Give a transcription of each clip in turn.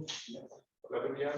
Hola, Biblia.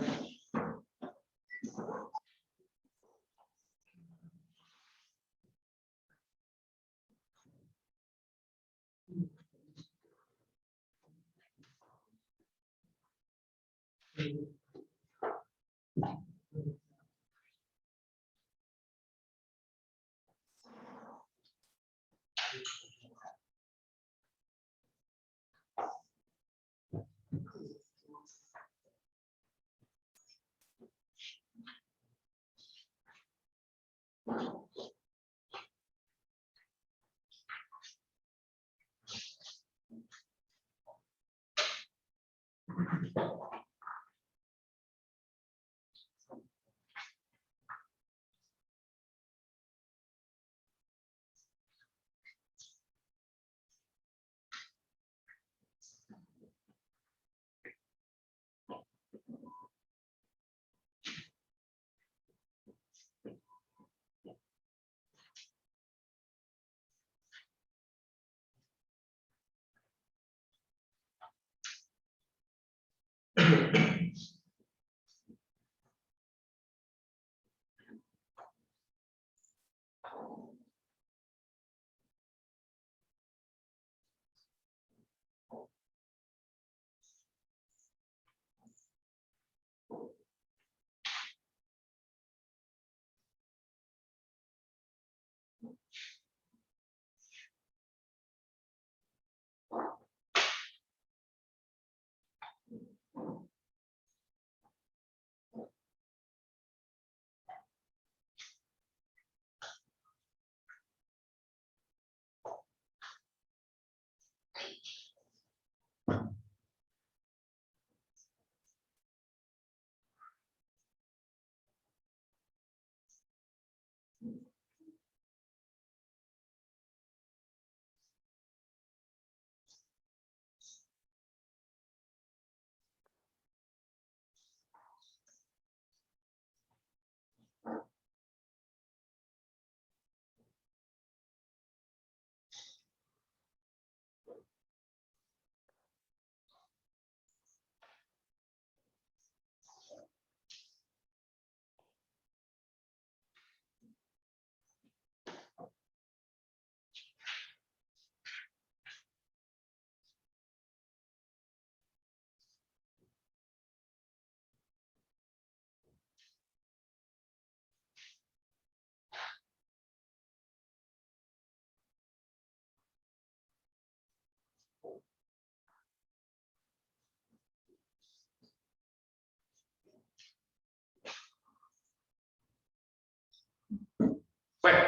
Bueno,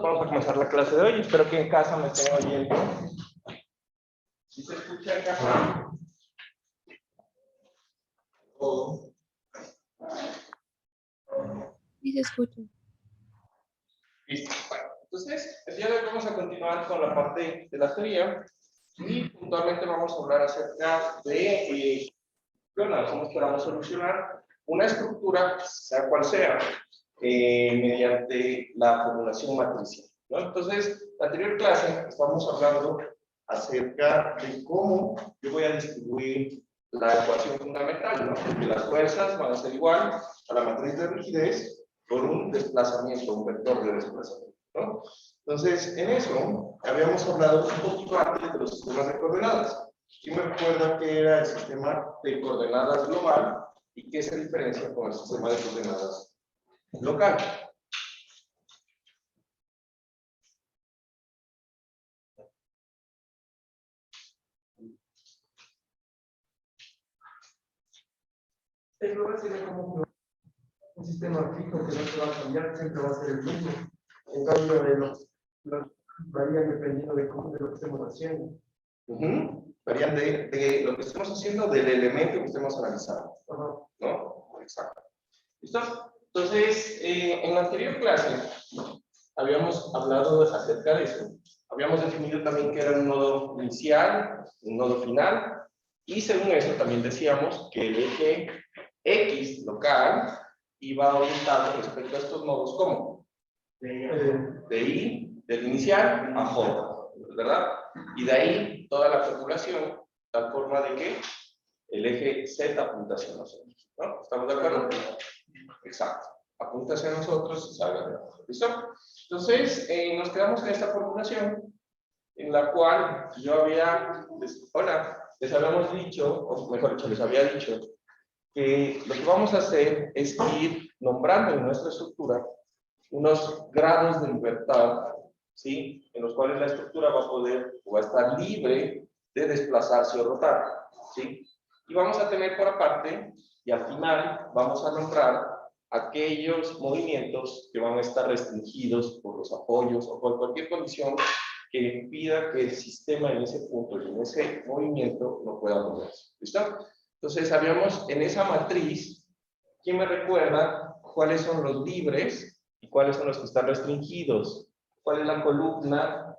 vamos a comenzar la clase de hoy. Espero que en casa me estén oyendo. ¿Sí se escucha en casa? ¿O? Sí, se escucha. Listo. Bueno, entonces, el día de hoy vamos a continuar con la parte de la teoría y puntualmente vamos a hablar acerca de cómo esperamos solucionar una estructura, sea cual sea, mediante la formulación matricial, ¿no? Entonces, la anterior clase estamos hablando acerca de cómo yo voy a distribuir la ecuación fundamental, ¿no? Que las fuerzas van a ser igual a la matriz de rigidez por un desplazamiento, un vector de desplazamiento, ¿no? Entonces, en eso habíamos hablado un poquito antes de los sistemas de coordenadas. ¿Quién me recuerda que era el sistema de coordenadas global y qué se diferencia con el sistema de coordenadas local? El global sería como un sistema fijo que no se va a cambiar, siempre va a ser el mismo. En cambio, los varían dependiendo de lo que estemos haciendo. Varían de lo que estemos haciendo, del elemento que estemos analizando. ¿No? Exacto. ¿Listo? Entonces, en la anterior clase habíamos hablado acerca de eso. Habíamos definido también que era un nodo inicial, un nodo final, y según eso también decíamos que el eje X local iba orientado respecto a estos nodos como de I, del inicial a J, ¿verdad? Y de ahí toda la formulación tal forma de que el eje Z apunta hacia nosotros, ¿no? ¿Estamos de acuerdo? Exacto. Apunta hacia nosotros y salga de abajo. ¿Listo? Entonces, nos quedamos en esta formulación en la cual yo les habíamos dicho, o mejor dicho, les había dicho, que lo que vamos a hacer es ir nombrando en nuestra estructura unos grados de libertad, ¿sí? En los cuales la estructura va a poder o va a estar libre de desplazarse o rotar, ¿sí? Y vamos a tener por aparte, y al final vamos a nombrar aquellos movimientos que van a estar restringidos por los apoyos o por cualquier condición que impida que el sistema en ese punto y en ese movimiento no pueda moverse. ¿Listo? Entonces, habíamos en esa matriz, ¿quién me recuerda cuáles son los libres y cuáles son los que están restringidos? ¿Cuál es la columna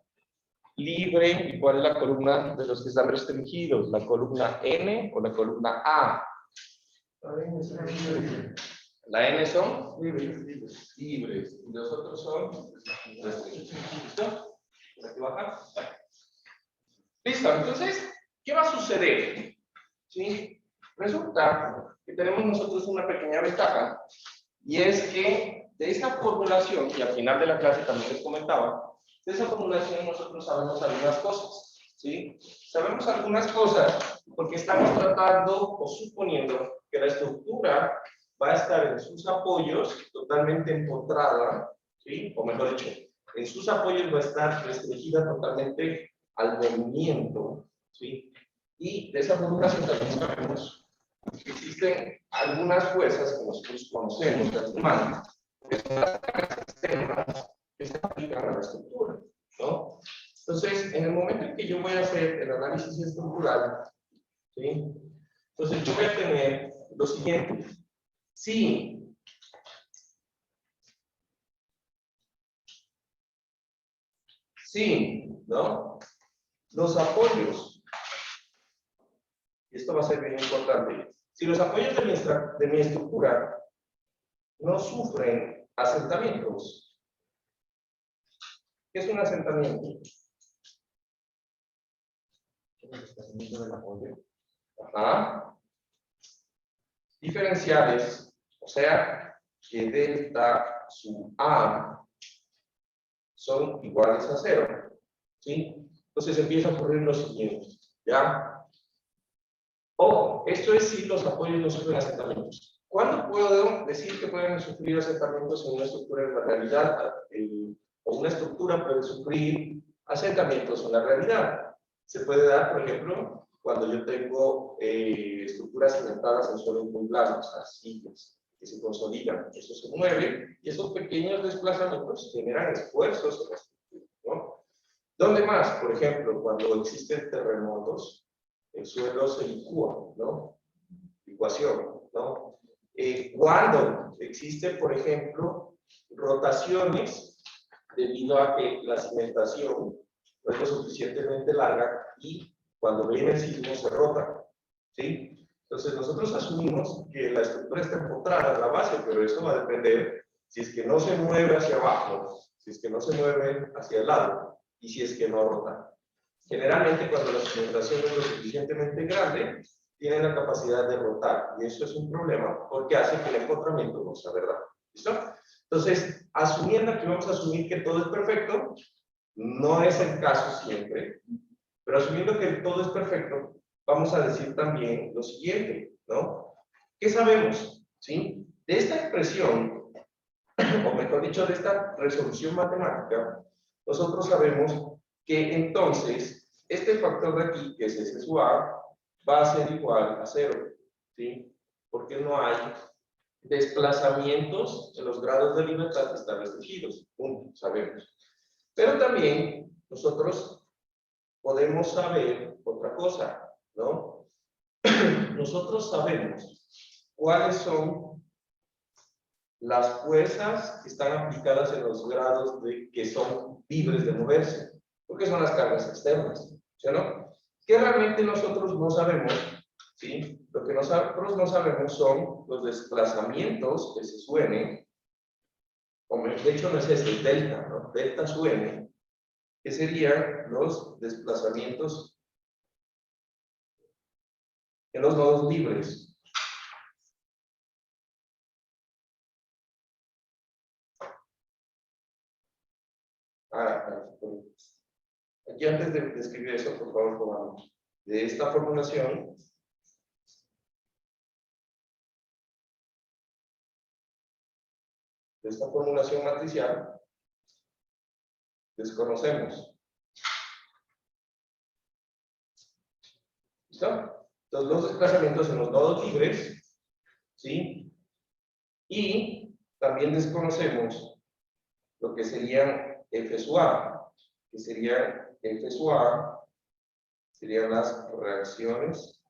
libre y cuál es la columna de los que están restringidos? ¿La columna N o la columna A? La N son libres. Y los otros son restringidos. ¿Listo? ¿Por aquí baja? Listo, entonces, ¿qué va a suceder? ¿Sí? Resulta que tenemos nosotros una pequeña ventaja, y es que de esa formulación, y al final de la clase también les comentaba, de esa formulación nosotros sabemos algunas cosas, ¿sí? Sabemos algunas cosas porque estamos tratando o suponiendo que la estructura va a estar en sus apoyos totalmente empotrada, ¿sí? O mejor dicho, en sus apoyos va a estar restringida totalmente al movimiento, ¿sí? Y de esa formulación también sabemos que existen algunas fuerzas que nosotros conocemos de humano, que son las cargas externas que se aplican a la estructura, ¿no? Entonces, en el momento en que yo voy a hacer el análisis estructural, ¿sí? Entonces yo voy a tener lo siguiente. Sí, ¿no? Los apoyos, y esto va a ser bien importante, si los apoyos de mi estructura no sufren asentamientos, ¿qué es un asentamiento? El desplazamiento del apoyo. Ajá. Diferenciales, o sea, que delta sub A son iguales a 0, ¿sí? Entonces empieza a ocurrir lo siguiente, ¿ya? Ojo, esto es si los apoyos no sufren asentamientos. ¿Cuándo puedo decir que pueden sufrir asentamientos en una estructura en la realidad? O una estructura puede sufrir asentamientos en la realidad. Se puede dar, por ejemplo, cuando yo tengo estructuras cimentadas en suelo muy plano, arcillas, que se consolidan, eso se mueve, y esos pequeños desplazamientos generan esfuerzos en la estructura, ¿no? ¿Dónde más? Por ejemplo, cuando existen terremotos, el suelo se licúa, ¿no? Licuación, ¿no? Cuando existe, por ejemplo, rotaciones, debido a que la cimentación no es lo suficientemente larga y cuando viene el sismo se rota, ¿sí? Entonces nosotros asumimos que la estructura está empotrada en la base, pero eso va a depender si es que no se mueve hacia abajo, si es que no se mueve hacia el lado y si es que no rota. Generalmente cuando la cimentación es lo suficientemente grande, tiene la capacidad de rotar, y eso es un problema porque hace que el empotramiento no sea verdad. ¿Listo? Entonces, asumiendo que vamos a asumir que todo es perfecto, no es el caso siempre, pero asumiendo que todo es perfecto, vamos a decir también lo siguiente, ¿no? ¿Qué sabemos? ¿Sí? De esta expresión, o mejor dicho, de esta resolución matemática, nosotros sabemos que entonces este factor de aquí, que es S sub A, va a ser igual a 0, ¿sí? Porque no hay desplazamientos en los grados de libertad que están restringidos, punto, sabemos. Pero también nosotros podemos saber otra cosa, ¿no? Nosotros sabemos cuáles son las fuerzas que están aplicadas en los grados que son libres de moverse, porque son las cargas externas, ¿sí o no? Que realmente nosotros no sabemos, ¿sí? Lo que nosotros no sabemos son los desplazamientos que se suenen, de hecho no es este, delta, ¿no? Delta sub n, que serían los desplazamientos en los nodos libres. Aquí antes de escribir eso, por favor, tomamos de esta formulación. De esta formulación matricial, desconocemos. ¿Listo? Entonces, los desplazamientos en los nodos libres, ¿sí? Y también desconocemos lo que serían F sub A, que serían F sub A, serían las reacciones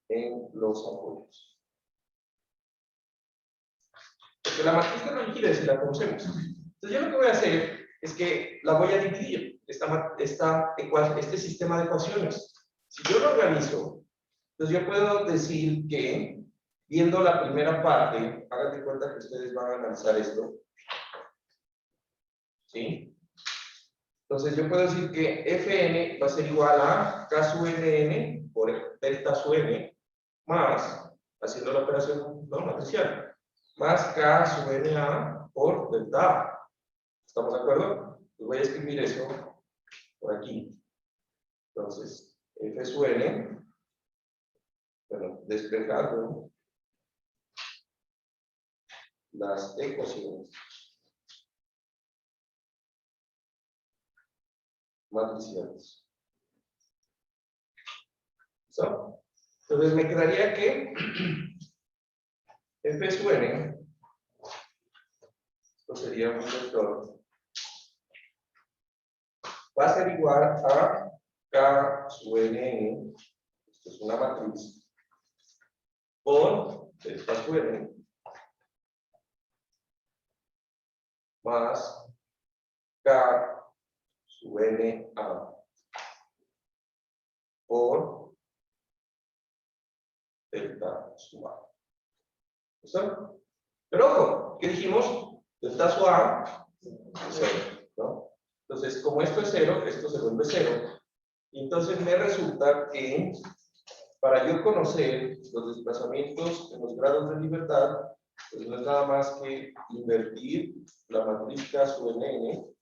en los apoyos. Porque la matriz de rigidez la conocemos. Entonces, yo lo que voy a hacer es que la voy a dividir, este sistema de ecuaciones. Si yo lo organizo, entonces yo puedo decir que, viendo la primera parte, hagan de cuenta que ustedes van a analizar esto. ¿Sí? Entonces, yo puedo decir que Fn va a ser igual a K sub Nn por delta sub n, más, haciendo la operación no matricial, más K sub Na por delta A. ¿Estamos de acuerdo? Pues voy a escribir eso por aquí. Entonces, F sub N, bueno, despejando las ecuaciones matriciales. ¿Listo? Entonces, me quedaría que F sub N, esto sería un vector, va a ser igual a K sub Nn, esto es una matriz, por delta sub N, más K sub Na por delta sub A. ¿Listo? Pero ojo, ¿qué dijimos? Delta sub A es 0, ¿no? Entonces, como esto es 0, esto se vuelve 0. Y entonces me resulta que para yo conocer los desplazamientos en los grados de libertad, pues no es nada más que invertir la matriz K sub Nn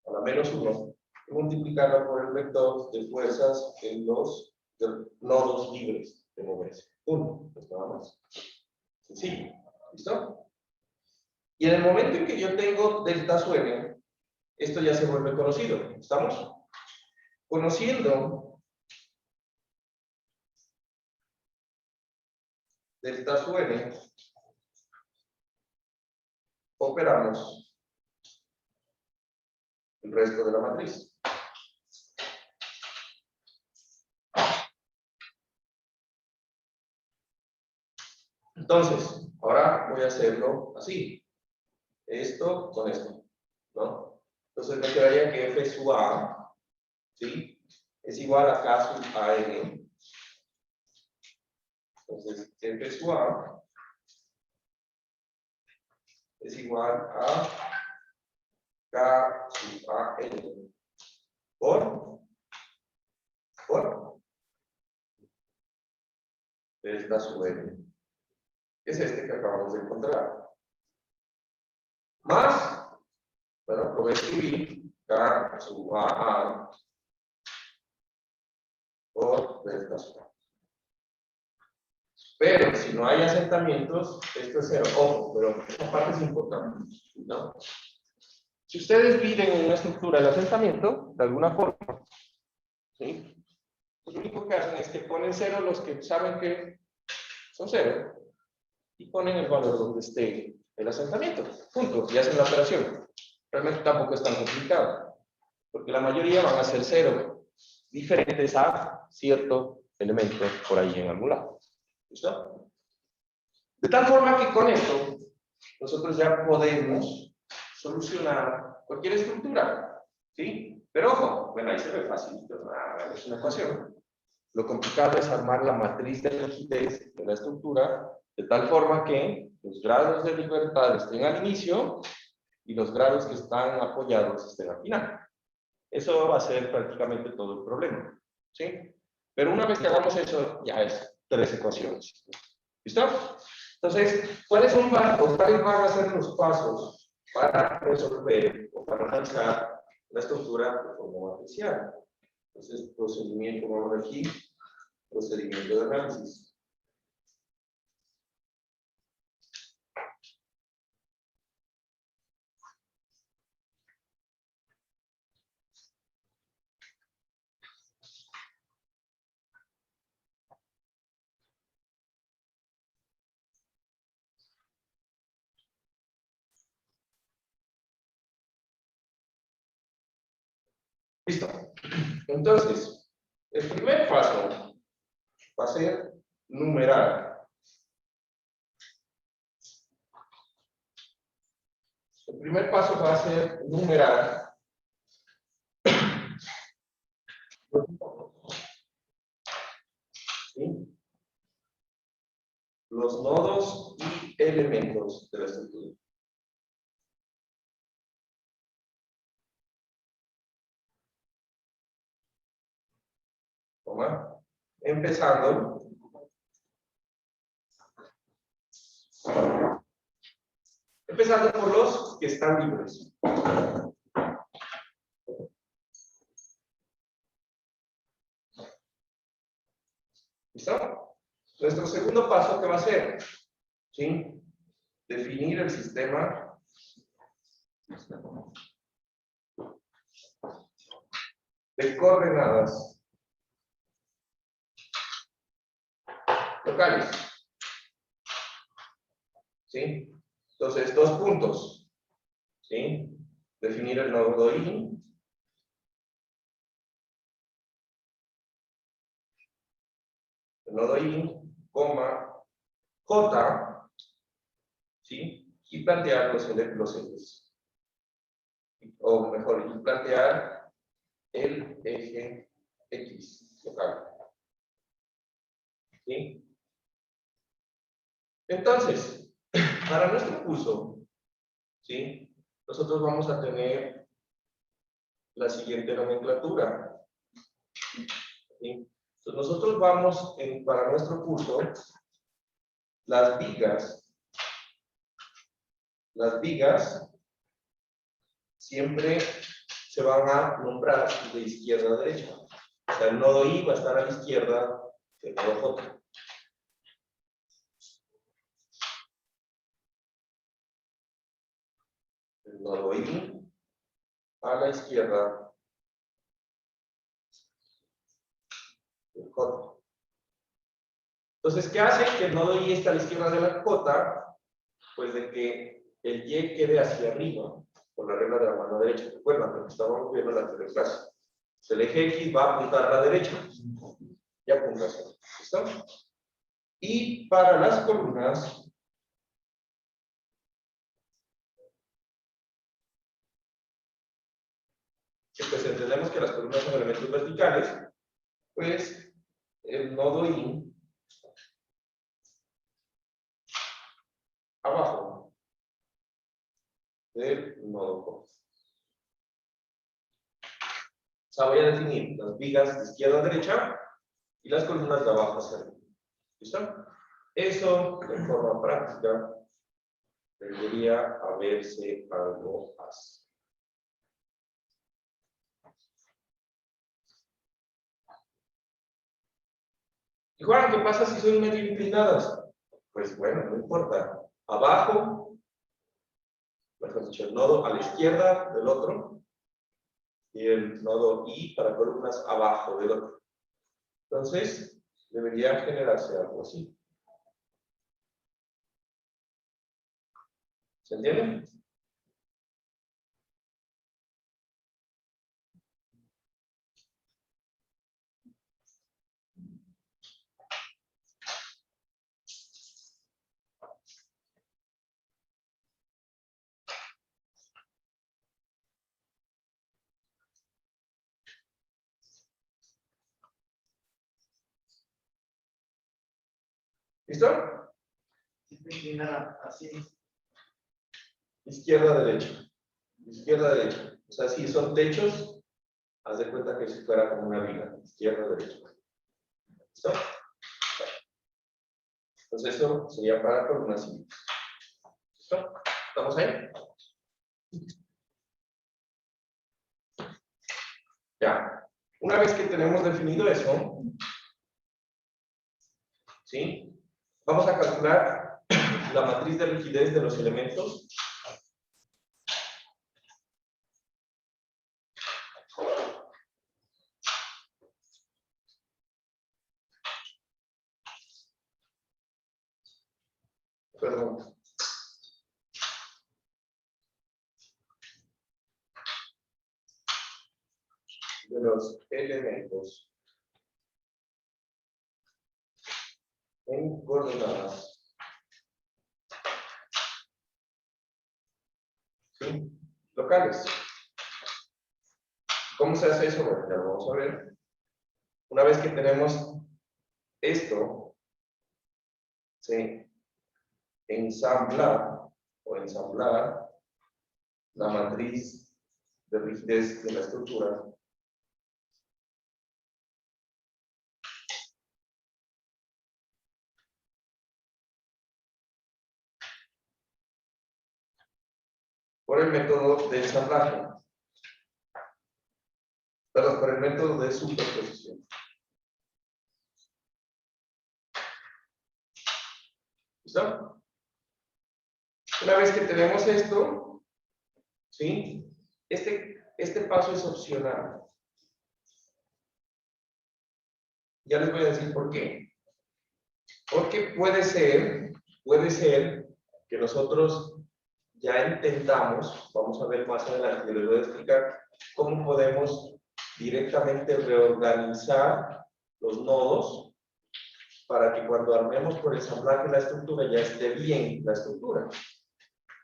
a la menos 1 y multiplicarla por el vector de fuerzas en los nodos libres de moverse. Punto, pues nada más. Sencillo. ¿Listo? Y en el momento en que yo tengo delta sub n, esto ya se vuelve conocido. ¿Estamos? Conociendo delta sub n, operamos el resto de la matriz. Entonces, ahora voy a hacerlo así. Esto con esto, ¿no? Entonces me quedaría que F sub A, ¿sí? Es igual a K sub AN. Entonces, F sub A es igual a K sub AN por delta sub N. Es este que acabamos de encontrar. Más, bueno, lo voy a escribir K sub A por delta sub A. Pero si no hay asentamientos, esto es 0. Ojo, pero esta parte es importante, ¿no? Si ustedes viven en una estructura de asentamiento, de alguna forma, ¿sí? Pues lo único que hacen es que ponen 0 los que saben que son 0 y ponen el valor donde esté el asentamiento. Punto. Y hacen la operación. Realmente tampoco es tan complicado, porque la mayoría van a ser 0, diferentes a cierto elemento por ahí en algún lado. ¿Listo? De tal forma que con esto nosotros ya podemos solucionar cualquier estructura, ¿sí? Pero ojo, bueno, ahí se ve fácil, es una ecuación. Lo complicado es armar la matriz de rigidez de la estructura de tal forma que los grados de libertad estén al inicio y los grados que están apoyados estén al final. Eso va a ser prácticamente todo el problema. ¿sí? Pero una vez que hagamos eso, ya es 3 ecuaciones. ¿Listo? Entonces, ¿cuáles van a ser los pasos para resolver o para analizar la estructura de forma matricial? Entonces, procedimiento, vamos a ver aquí, procedimiento de análisis. Listo. Entonces, el primer paso va a ser numerar. El primer paso va a ser numerar ¿sí? Los nodos y elementos de la estructura. Toma. Empezando por los que están libres. ¿Listo? Nuestro segundo paso, ¿qué va a ser? ¿Sí? Definir el sistema de coordenadas locales. ¿Sí? Entonces, 2 puntos. ¿Sí? Definir el nodo I. El nodo I, coma, J, ¿sí? Y plantear los ejes. O mejor, y plantear el eje X local. ¿Sí? Entonces, para nuestro curso, ¿sí? Nosotros vamos a tener la siguiente nomenclatura. ¿Sí? Entonces, nosotros vamos, para nuestro curso, las vigas siempre se van a nombrar de izquierda a derecha. O sea, el nodo I va a estar a la izquierda del nodo J. El nodo I a la izquierda del J. Entonces, ¿qué hace que el nodo I esté a la izquierda de la J? Pues de que el Y quede hacia arriba, por la regla de la mano derecha. Recuerdan lo que estábamos viendo en la anterior clase. El eje X va a apuntar a la derecha. Y apunta hacia arriba. ¿Listo? Y para las columnas, pues entendemos que las columnas son elementos verticales, pues el nodo I abajo del nodo J. O sea, voy a definir las vigas de izquierda a derecha y las columnas de abajo hacia arriba. ¿Listo? Eso, de forma práctica, debería haberse algo así. Y Juan, ¿qué pasa si son medio inclinadas? Pues bueno, no importa. Abajo, mejor dicho, el nodo a la izquierda del otro y el nodo I para columnas abajo del otro. Entonces, debería generarse algo así. ¿Se entiende? ¿Listo? Inclinada así. Izquierda, derecha. Izquierda, derecha. O sea, sí, son techos Haz de cuenta que si fuera como una viga, izquierda, derecha. ¿Listo? Entonces eso sería para columnas y ¿listo? ¿Estamos ahí? Ya. Una vez que tenemos definido eso, ¿sí? Vamos a calcular la matriz de rigidez de los elementos. Perdón. De los elementos en coordenadas. ¿Sí? Locales. ¿Cómo se hace eso? Bueno, ya lo vamos a ver. Una vez que tenemos esto, se ensambla o ensamblar la matriz de rigidez de la estructura. Por el método de ensamblaje. Perdón, por el método de superposición. ¿Listo? Una vez que tenemos esto, ¿sí? Este paso es opcional. Ya les voy a decir por qué. Porque puede ser que nosotros ya intentamos, vamos a ver más adelante, les voy a explicar cómo podemos directamente reorganizar los nodos para que cuando armemos por ensamblaje la estructura ya esté bien la estructura.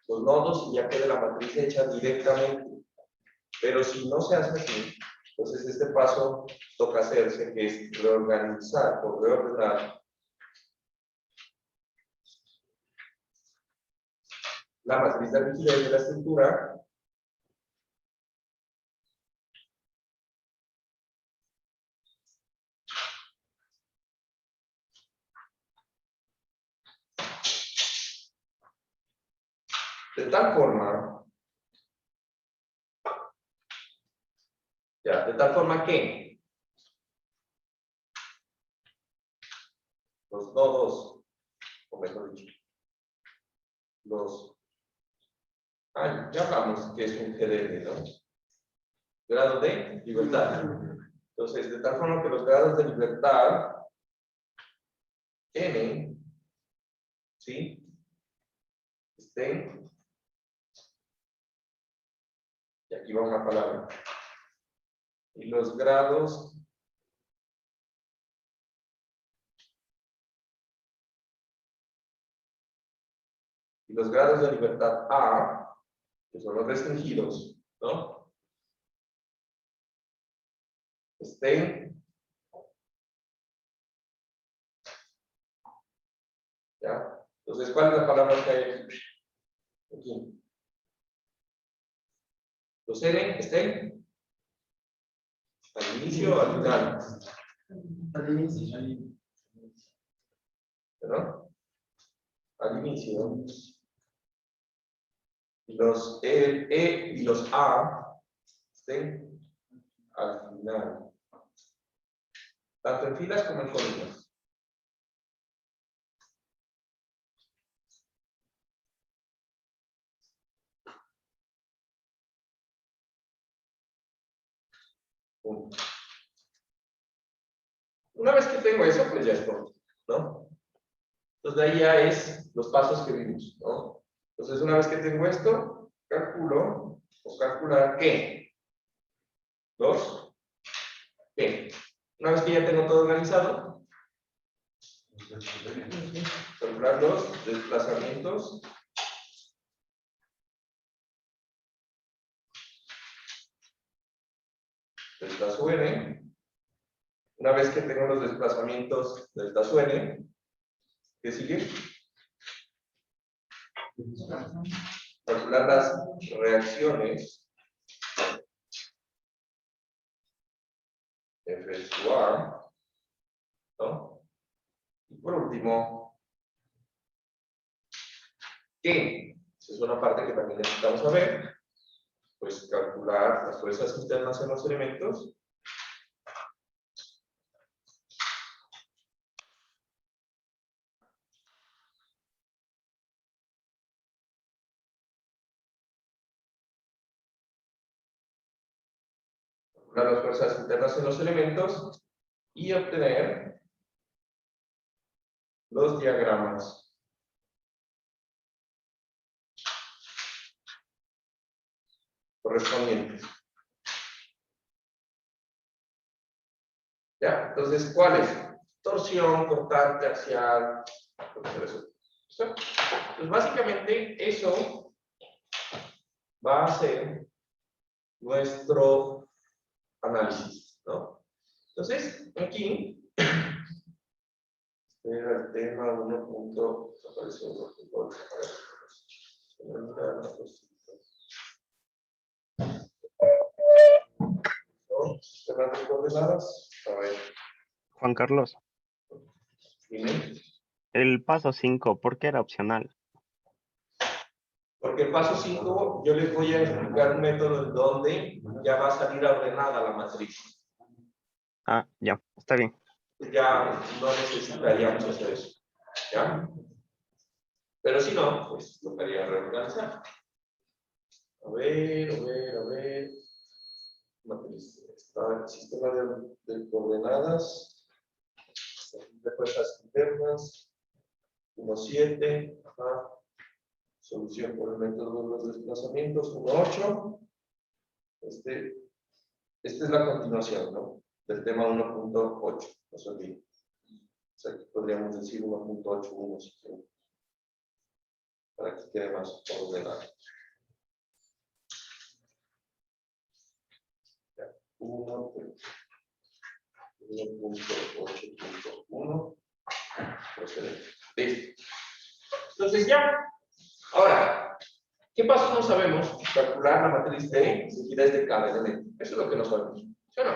Los nodos y ya quede la matriz hecha directamente. Pero si no se hace así, entonces este paso toca hacerse, que es reorganizar o reordenar la matriz de rigidez de la estructura de tal forma, que los nodos, o mejor dicho, ya hablamos que es un GDL, ¿no? Grado de libertad. Entonces, de tal forma que los grados de libertad N, ¿sí? Estén, y aquí va una palabra, y los grados de libertad A, que son los restringidos, ¿no? Estén, ¿ya? Entonces, ¿cuál es la palabra que hay aquí? Los N estén al inicio o al final. Al inicio. ¿Perdón? Al inicio. Y los E y los A estén al final. Tanto en filas como en columnas. Punto. Una vez que tengo eso, pues ya es todo, ¿no? Entonces de ahí ya es los pasos que vimos, ¿no? Entonces una vez que tengo esto, calculo, o calcular ¿qué? ¿Qué? Una vez que ya tengo todo organizado, calcular los desplazamientos delta sub n. Una vez que tengo los desplazamientos delta sub n, ¿qué sigue? Calcular las reacciones F de su A, ¿no? Y por último, que esa es una parte que también necesitamos saber, pues calcular las fuerzas internas en los elementos. Calcular las fuerzas internas en los elementos y obtener los diagramas correspondientes. ¿Ya? Entonces, ¿cuál es? Torsión, cortante, axial. ¿Listo? Pues básicamente eso va a ser nuestro análisis, ¿no? Entonces, aquí, este era el tema 1. Aparece 1.8. Sistemas de coordenadas. A ver, Juan Carlos, dime. el paso 5, ¿por qué era opcional? Porque el paso 5, yo les voy a explicar un método en donde ya va a salir ordenada la matriz. Ah, ya, está bien. Ya no necesitaríamos hacer eso. ¿Ya? Pero si no, pues tocaría reorganizar. A ver. Matriz. Está el sistema de coordenadas. De fuerzas internas. 1.7. Ajá. Solución por el método de los desplazamientos. 1.8. Esta es la continuación, ¿no? Del tema 1.8. No se olviden. O sea, aquí podríamos decir 1.81 si quieren, para que quede más ordenado. 1.8.1. Listo. Entonces ya. Ahora, ¿qué pasos no sabemos? Calcular la matriz de rigidez de cada elemento. Eso es lo que no sabemos. ¿Sí o no?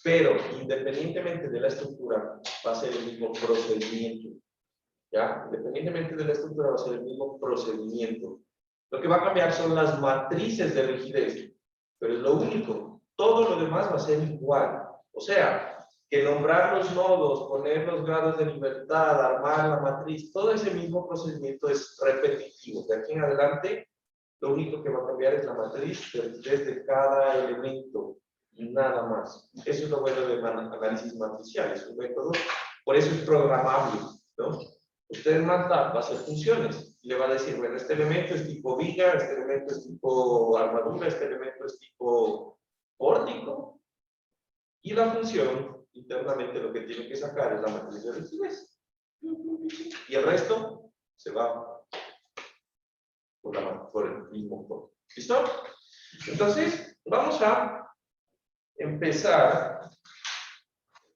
Pero independientemente de la estructura, va a ser el mismo procedimiento. ¿Ya? Independientemente de la estructura, va a ser el mismo procedimiento. Lo que va a cambiar son las matrices de rigidez. Pero es lo único. Todo lo demás va a ser igual. O sea, que nombrar los nodos, poner los grados de libertad, armar la matriz, todo ese mismo procedimiento es repetitivo. De aquí en adelante, lo único que va a cambiar es la matriz de rigidez de cada elemento. Nada más. Eso es lo bueno del análisis matricial. Es un método, por eso es programable, ¿no? Usted en MATLAB va a hacer funciones y le va a decir, bueno, este elemento es tipo viga, este elemento es tipo armadura, este elemento es tipo pórtico, y la función internamente lo que tiene que sacar es la matriz de rigidez. Y el resto se va por el mismo código. ¿Listo? Entonces, vamos a empezar el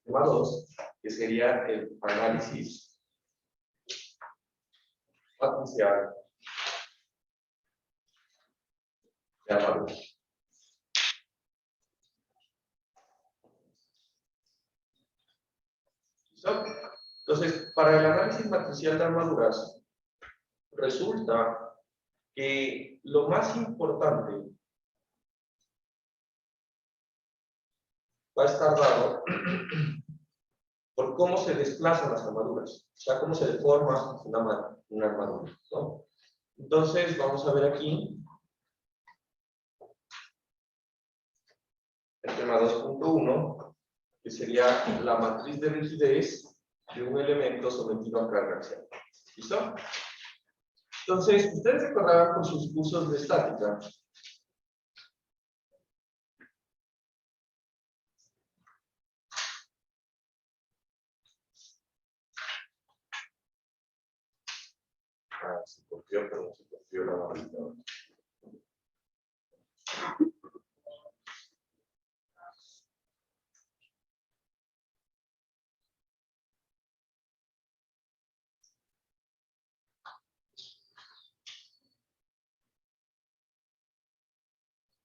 tema 2, que sería el análisis matricial de armadura. ¿Listo? Entonces, para el análisis matricial de armaduras, resulta que lo más importante va a estar dado por cómo se desplazan las armaduras, o sea, cómo se deforma una armadura, ¿no? Entonces, vamos a ver aquí el tema 2.1, que sería la matriz de rigidez de un elemento sometido a carga axial. ¿Listo? Entonces, ustedes recordarán con sus cursos de estática. Se copió, pero no se copió la barrita.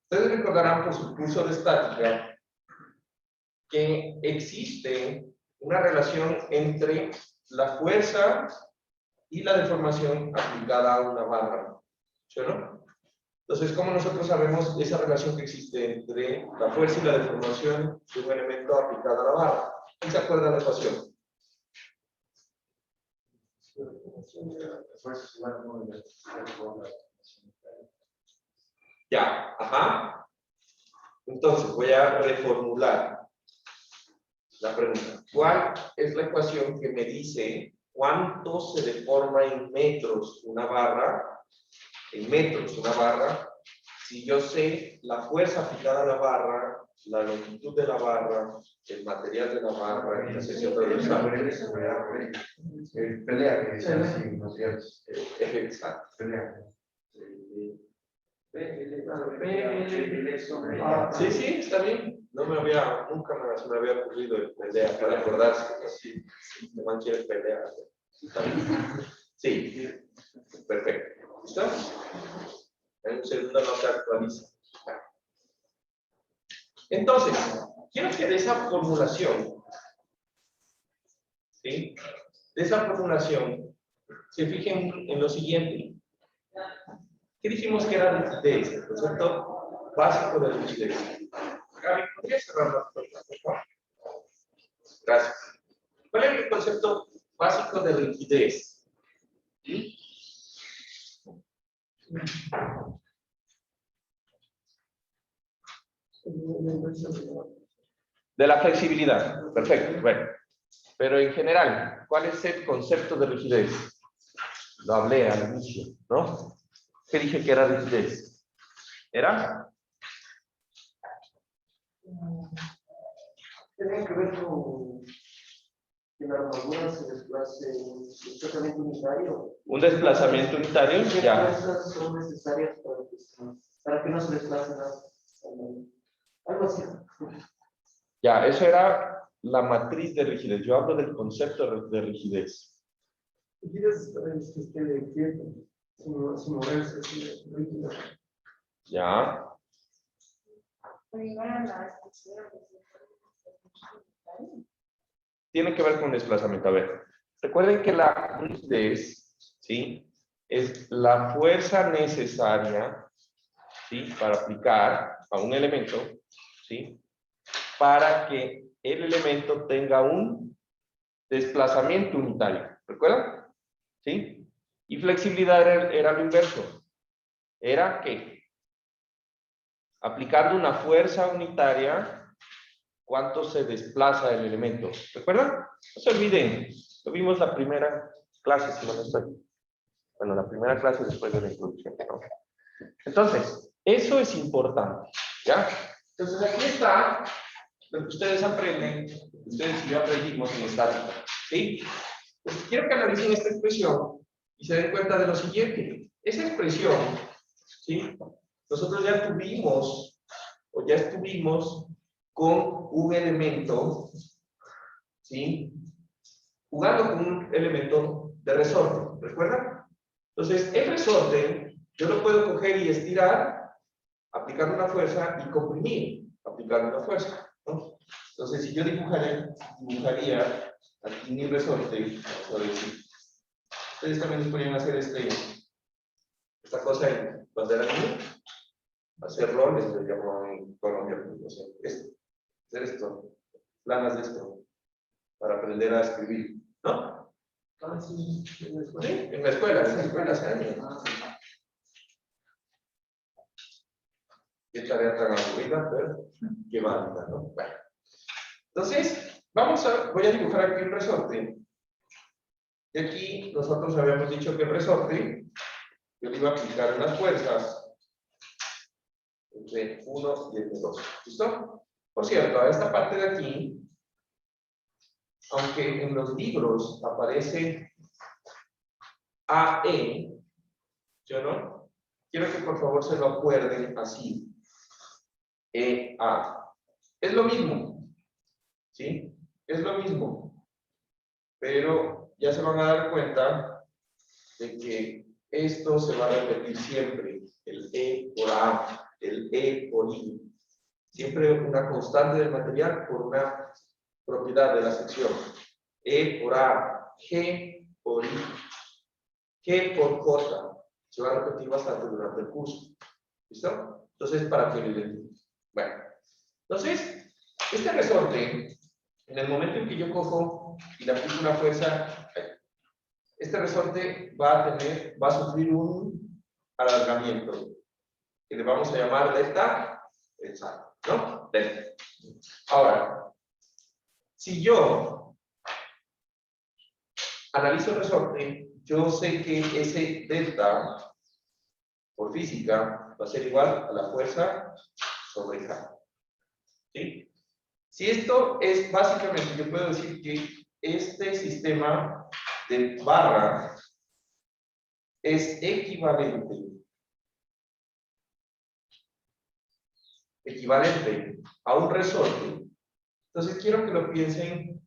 Ustedes recordarán por su curso de estática que existe una relación entre la fuerza y la deformación aplicada a una barra, ¿sí o no? Entonces, ¿cómo nosotros sabemos esa relación que existe entre la fuerza y la deformación de un elemento aplicado a la barra? ¿Quién se acuerda de la ecuación? Ya, ajá. Entonces, voy a reformular la pregunta. ¿Cuál es la ecuación que me dice cuánto se deforma en metros una barra? En metros una barra. Si yo sé la fuerza aplicada a la barra, la longitud de la barra, el material de la barra, la sección transversal. Pelea, que decía así, no sé. Exacto. Pelea. Sí, sí, está bien. Nunca se me había ocurrido el pelea para acordarse que si el man quiere pelear. Está bien. Sí, perfecto. ¿Listo? En un segundo no se actualiza. Entonces, quiero que de esa formulación, ¿sí? De esa formulación, se fijen en lo siguiente. ¿Qué dijimos que era rigidez? El concepto básico de rigidez. Gaby, ¿podrías cerrar la puerta, por favor? Gracias. ¿Cuál es el concepto básico de rigidez? ¿Sí? De la flexibilidad. Perfecto. Bueno. Pero en general, ¿cuál es el concepto de rigidez? Lo hablé al inicio, ¿no? ¿Qué dije que era rigidez? ¿Era? Tiene que ver con que la armadura se desplace un desplazamiento unitario. ¿Un desplazamiento unitario? ¿Qué Ya. fuerzas son necesarias para que no se desplace nada? Algo así. Ya, eso era la matriz de rigidez. Yo hablo del concepto de rigidez. Quieres que esté quieto, sin moverse, rígido. Ya. Tiene que ver con desplazamiento. A ver, recuerden que la rigidez, ¿sí? Es la fuerza necesaria, ¿sí? Para aplicar a un elemento, ¿sí? Para que el elemento tenga un desplazamiento unitario. ¿Recuerdan? ¿Sí? Y flexibilidad era lo inverso. Era que aplicando una fuerza unitaria, ¿cuánto se desplaza el elemento? ¿Recuerdan? No se olviden. Lo vimos la primera clase, si no me estoy. Bueno, la primera clase después de la introducción, ¿no? Entonces, eso es importante, ¿ya? Entonces, aquí está lo que ustedes aprenden, ustedes y yo aprendimos en estática, ¿sí? Pues quiero que analicen esta expresión y se den cuenta de lo siguiente. Esa expresión, ¿sí? Nosotros ya tuvimos, o ya estuvimos con un elemento, ¿sí? Jugando con un elemento de resorte, ¿recuerdan? Entonces, el resorte, yo lo puedo coger y estirar, aplicando una fuerza y comprimir, aplicando una fuerza, ¿no? Entonces, si yo dibujaría aquí mi resorte, vamos a decir, ustedes también podrían hacer esta cosa en bandera libre, hacer roles, se llama en Colombia, no sé, hacer esto, planas de esto, para aprender a escribir, ¿no? Sí, En la escuela se hace. Qué tarea tan aburrida, pero qué válida, ¿no? Bueno. Entonces, voy a dibujar aquí un resorte. Y aquí nosotros habíamos dicho que el resorte, yo le iba a aplicar unas fuerzas entre 1 y entre 2. ¿Listo? Por cierto, a esta parte de aquí, aunque en los libros aparece AE, ¿yo no? Quiero que por favor se lo acuerden así. EA. Es lo mismo. ¿Sí? Es lo mismo. Pero ya se van a dar cuenta de que esto se va a repetir siempre. El E por A, el E por I. siempre una constante del material por una propiedad de la sección. E por A, G por I, G por J. Se va a repetir bastante durante el curso. ¿Listo? Entonces, para que lo identifiquen. Bueno, entonces, este resorte, en el momento en que yo cojo y le aplico una fuerza, este resorte va a sufrir un alargamiento, que le vamos a llamar delta, exacto, ¿no? Delta. Ahora, si yo analizo el resorte, yo sé que ese delta, por física, va a ser igual a la fuerza sobre K. ¿Sí? Si esto es básicamente, yo puedo decir que este sistema de barra es equivalente a un resorte. Entonces quiero que lo piensen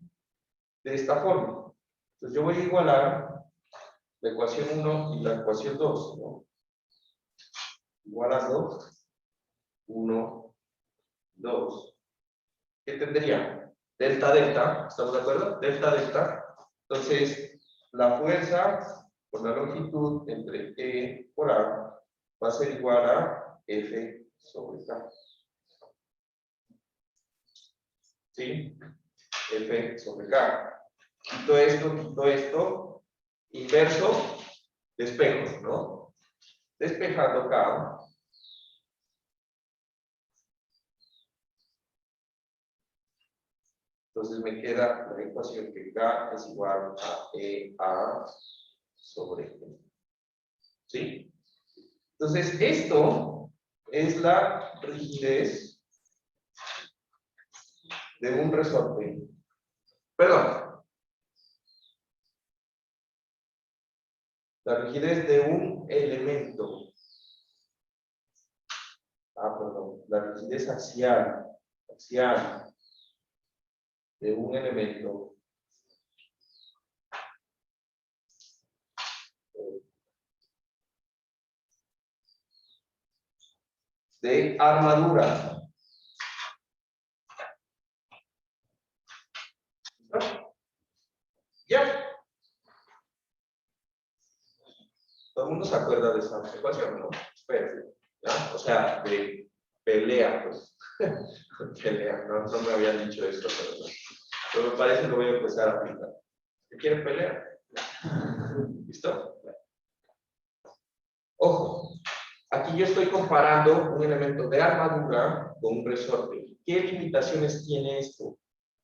de esta forma. Entonces yo voy a igualar la ecuación 1 y la ecuación 2, ¿no? Igualando 1, 2. ¿Qué tendría? Delta, delta, ¿estamos de acuerdo? Delta, delta. Entonces, la fuerza por la longitud entre E por A va a ser igual a F sobre K. ¿Sí? F sobre K. Quito esto, inverso, despejo, ¿no? Despejando K. Entonces me queda la ecuación que K es igual a EA sobre E. ¿Sí? Entonces esto es la rigidez de un resorte. Perdón. La rigidez de un elemento. Perdón. La rigidez axial de un elemento de armadura. ¿Ya? Todo el mundo se acuerda de esa ecuación, ¿no? Espérate. ¿Ya? O sea, de pelea, pues. Pelea, no me habían dicho esto, pero me parece que lo voy a empezar a aplicar. ¿Qué quieren pelear? ¿Listo? Ojo, aquí yo estoy comparando un elemento de armadura con un resorte. ¿Qué limitaciones tiene esto?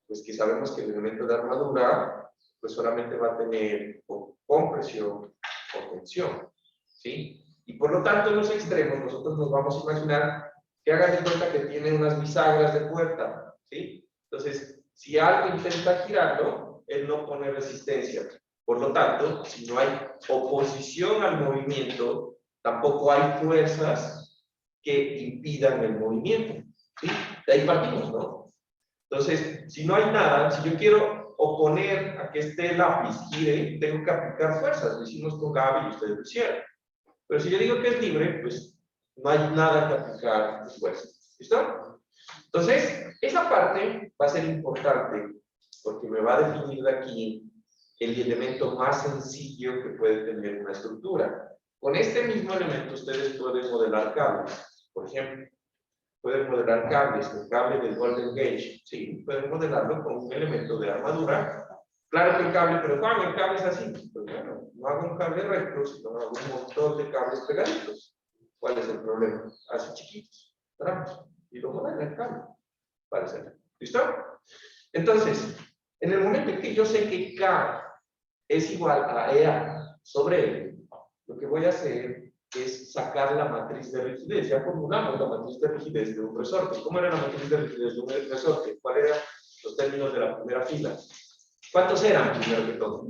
Pues que sabemos que el elemento de armadura pues solamente va a tener compresión o tensión, ¿sí? Y por lo tanto en los extremos nosotros nos vamos a imaginar que hagan de cuenta que tiene unas bisagras de puerta, ¿sí? Entonces, si algo intenta girarlo, él no pone resistencia. Por lo tanto, si no hay oposición al movimiento, tampoco hay fuerzas que impidan el movimiento, ¿sí? De ahí partimos, ¿no? Entonces, si no hay nada, si yo quiero oponer a que este lápiz gire, tengo que aplicar fuerzas. Lo hicimos con Gaby y ustedes lo hicieron. Pero si yo digo que es libre, pues no hay nada que aplicar de fuerzas. ¿Listo? Entonces, esa parte va a ser importante porque me va a definir de aquí el elemento más sencillo que puede tener una estructura. Con este mismo elemento ustedes pueden modelar cables. Por ejemplo, pueden modelar cables, el cable del Golden Gate, sí, pueden modelarlo con un elemento de armadura. Claro que el cable, pero Juan, el cable es así. Pues bueno, no hago un cable recto, sino hago un montón de cables pegaditos. ¿Cuál es el problema? Así chiquitos, tramos, y lo modela el cable. Parece. ¿Listo? Entonces, en el momento en que yo sé que K es igual a EA sobre L, lo que voy a hacer es sacar la matriz de rigidez. Ya formulamos la matriz de rigidez de un resorte. ¿Cómo era la matriz de rigidez de un resorte? ¿Cuáles eran los términos de la primera fila? ¿Cuántos eran, primero que todo?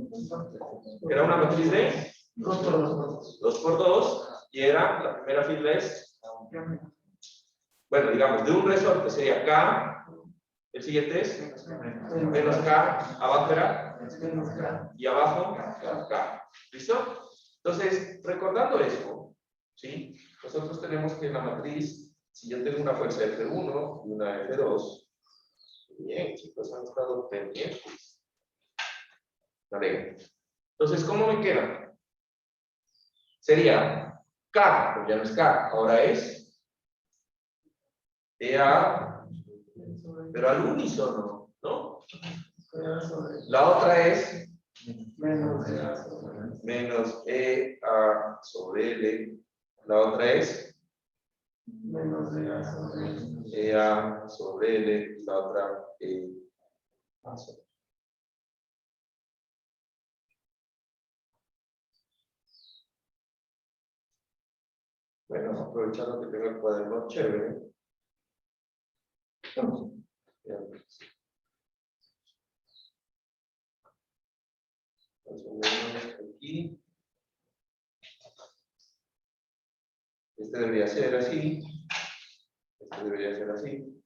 Era una matriz de 2 por 2. 2 por 2, y era, la primera fila es, bueno, digamos, de un resorte sería K, el siguiente es menos K, abajo era, y abajo K. ¿Listo? Entonces, recordando esto, ¿sí? Nosotros tenemos que la matriz Si yo tengo una fuerza F1 y una F2, bien, chicos, han estado pendientes. Vale. Entonces, ¿cómo me queda? Sería K, pues ya no es K, ahora es EA, pero al unísono, ¿no? La otra es Menos EA sobre L. menos EA sobre L. La otra es Menos EA sobre L. EA sobre L. La otra EA sobre L. Bueno, aprovechando que tengo el cuaderno chévere. Entonces, aquí. Este debería ser así. Este debería ser así.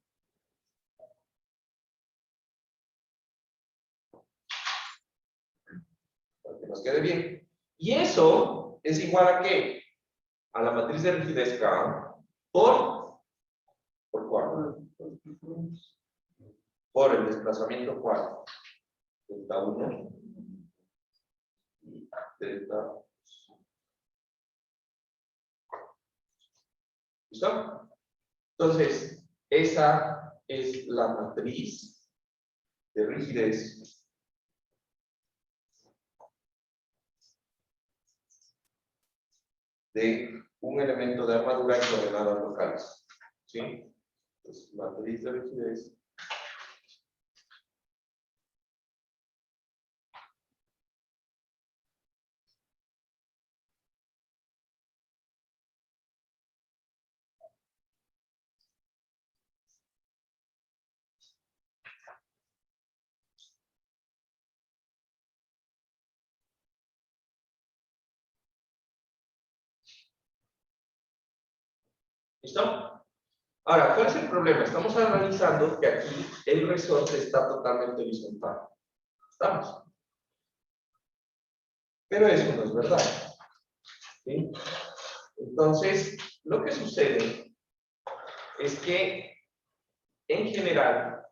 Para que nos quede bien. Y eso es igual a ¿qué? A la matriz de rigidez K ¿por cuál? Por el desplazamiento ¿cuál? Delta 1 y delta. ¿Listo? Entonces, esa es la matriz de rigidez de un elemento de armadura en coordenadas locales. ¿Sí? Entonces, matriz de rigidez ¿listo? Ahora, ¿cuál es el problema? Estamos analizando que aquí el resorte está totalmente horizontal. ¿Estamos? Pero eso no es verdad. ¿Sí? Entonces, lo que sucede es que, en general,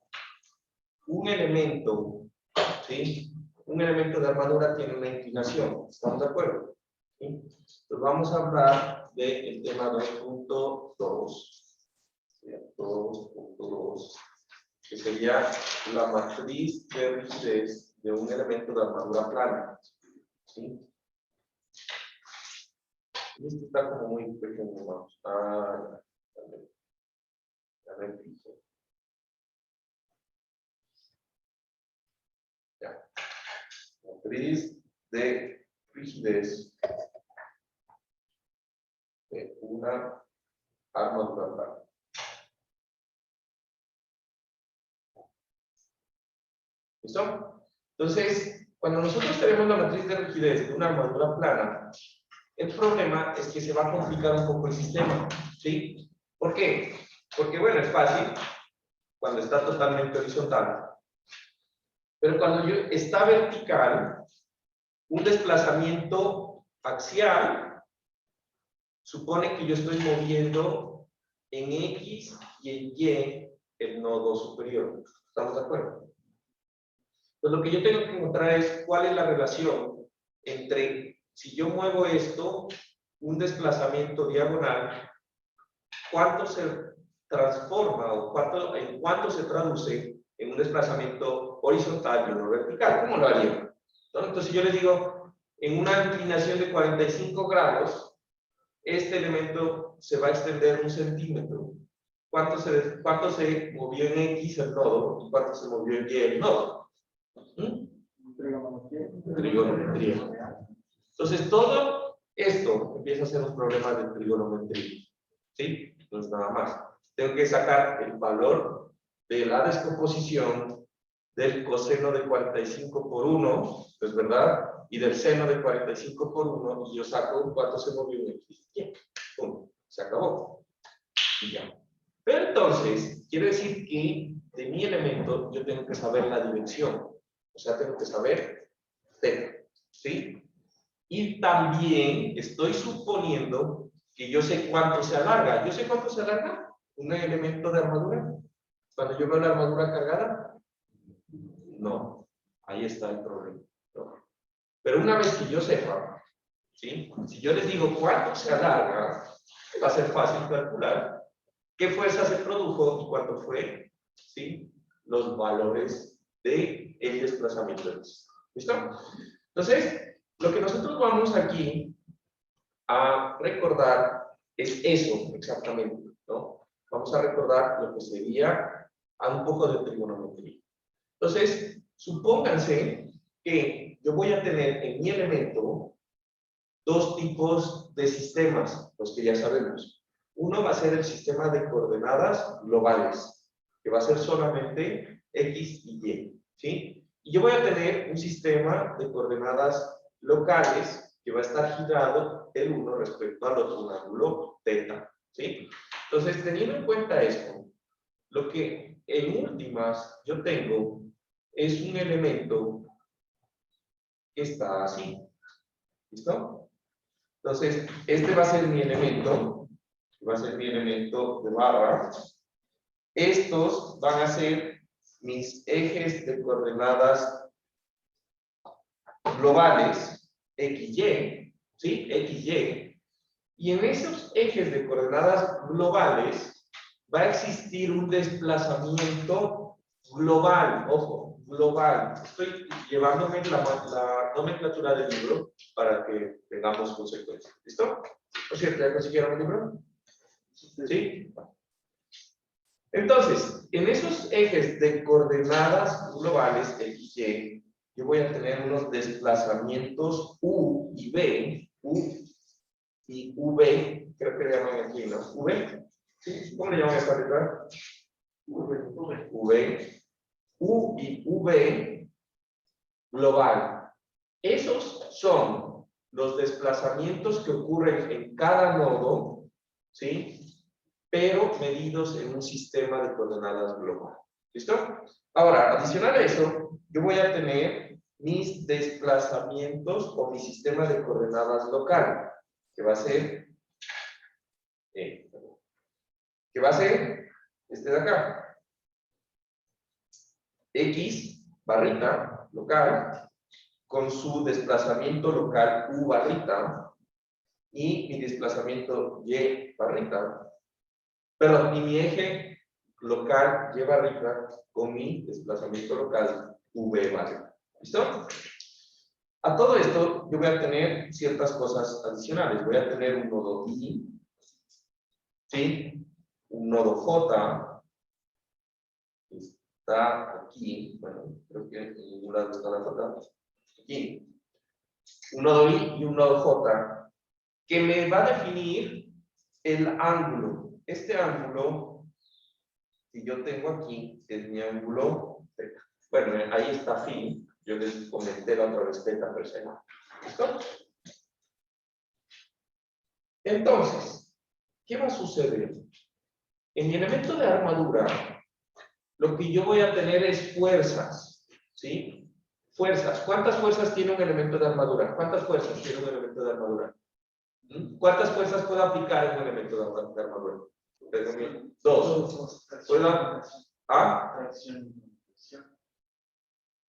un elemento, ¿sí? Un elemento de armadura tiene una inclinación. ¿Estamos de acuerdo? ¿Sí? Entonces, vamos a hablar del tema 2.2. 2.2, que sería la matriz de rigidez de un elemento de armadura plana. ¿Sí? Y este está como muy pequeño, vamos. Ya. Matriz de rigidez de una armadura plana. ¿Listo? Entonces, cuando nosotros tenemos la matriz de rigidez de una armadura plana, el problema es que se va a complicar un poco el sistema. ¿Sí? ¿Por qué? Porque, bueno, es fácil cuando está totalmente horizontal. Pero cuando está vertical, un desplazamiento axial supone que yo estoy moviendo en X y en Y el nodo superior. ¿Estamos de acuerdo? Pues lo que yo tengo que encontrar es cuál es la relación entre, si yo muevo esto, un desplazamiento diagonal, cuánto se transforma o en cuánto se traduce en un desplazamiento horizontal y uno vertical. ¿Cómo lo haría? Entonces yo le digo, en una inclinación de 45 grados, este elemento se va a extender 1 centímetro. ¿Cuánto se movió en X el nodo y cuánto se movió en Y el nodo? Trigonometría. Entonces todo esto empieza a ser un problema de trigonometría. ¿Sí? No es nada más. Tengo que sacar el valor de la descomposición del coseno de 45 por 1, ¿es verdad? Y del seno de 45 por 1, y yo saco cuánto se movió en X. ¡Pum! Se acabó. Y ya. Pero entonces, quiere decir que de mi elemento yo tengo que saber la dirección. O sea, tengo que saber θ. ¿Sí? Y también estoy suponiendo que yo sé cuánto se alarga. ¿Yo sé cuánto se alarga? un elemento de armadura? Cuando yo veo la armadura cargada, no. Ahí está el problema. No. Pero una vez que yo sepa, ¿sí? Si yo les digo cuánto se alarga, va a ser fácil calcular qué fuerza se produjo y cuánto fue, ¿sí? Los valores del desplazamiento. ¿Listo? Entonces, lo que nosotros vamos aquí a recordar es eso exactamente, ¿no? Vamos a recordar lo que sería un poco de trigonometría. Entonces, supónganse que yo voy a tener en mi elemento dos tipos de sistemas, los que ya sabemos. Uno va a ser el sistema de coordenadas globales, que va a ser solamente X y Y, ¿sí? Y yo voy a tener un sistema de coordenadas locales que va a estar girado el uno respecto al otro, un ángulo θ, ¿sí? Entonces, teniendo en cuenta esto, lo que en últimas yo tengo es un elemento que está así, ¿listo? Entonces, este va a ser mi elemento, de barra. Estos van a ser mis ejes de coordenadas globales, XY, ¿sí? XY. Y en esos ejes de coordenadas globales va a existir un desplazamiento global, ojo, global. Estoy llevándome la nomenclatura del libro para que tengamos consecuencias. ¿Listo? Por cierto, ¿ya consiguieron el libro? ¿Sí? Entonces, en esos ejes de coordenadas globales, X, Y, yo voy a tener unos desplazamientos U y V, U y V, creo que le llaman aquí, ¿no? V, ¿sí? ¿Cómo le llaman a esta letra? V, U y V global. Esos son los desplazamientos que ocurren en cada nodo, ¿sí? Pero medidos en un sistema de coordenadas global. ¿Listo? Ahora, adicional a eso, yo voy a tener mis desplazamientos o mi sistema de coordenadas local, que va a ser este de acá. X barrita local con su desplazamiento local U barrita y mi desplazamiento Y barrita. Perdón, y mi eje local Y barrita con mi desplazamiento local V barrita. ¿Listo? A todo esto yo voy a tener ciertas cosas adicionales. Voy a tener un nodo I, ¿sí? Un nodo J, está aquí, bueno, creo que en ningún lado está la J, aquí. Un nodo I y un nodo J, que me va a definir el ángulo. Este ángulo, que yo tengo aquí, es mi ángulo θ. Bueno, ahí está phi. Yo les comenté la otra vez θ per se. ¿Listo? Entonces, ¿qué va a suceder? En mi elemento de armadura, lo que yo voy a tener es fuerzas, ¿sí? Fuerzas. ¿Cuántas fuerzas tiene un elemento de armadura? ¿Cuántas fuerzas tiene un elemento de armadura? ¿Cuántas fuerzas puedo aplicar en un elemento de armadura? Dos. ¿Puedo? ¿Ah?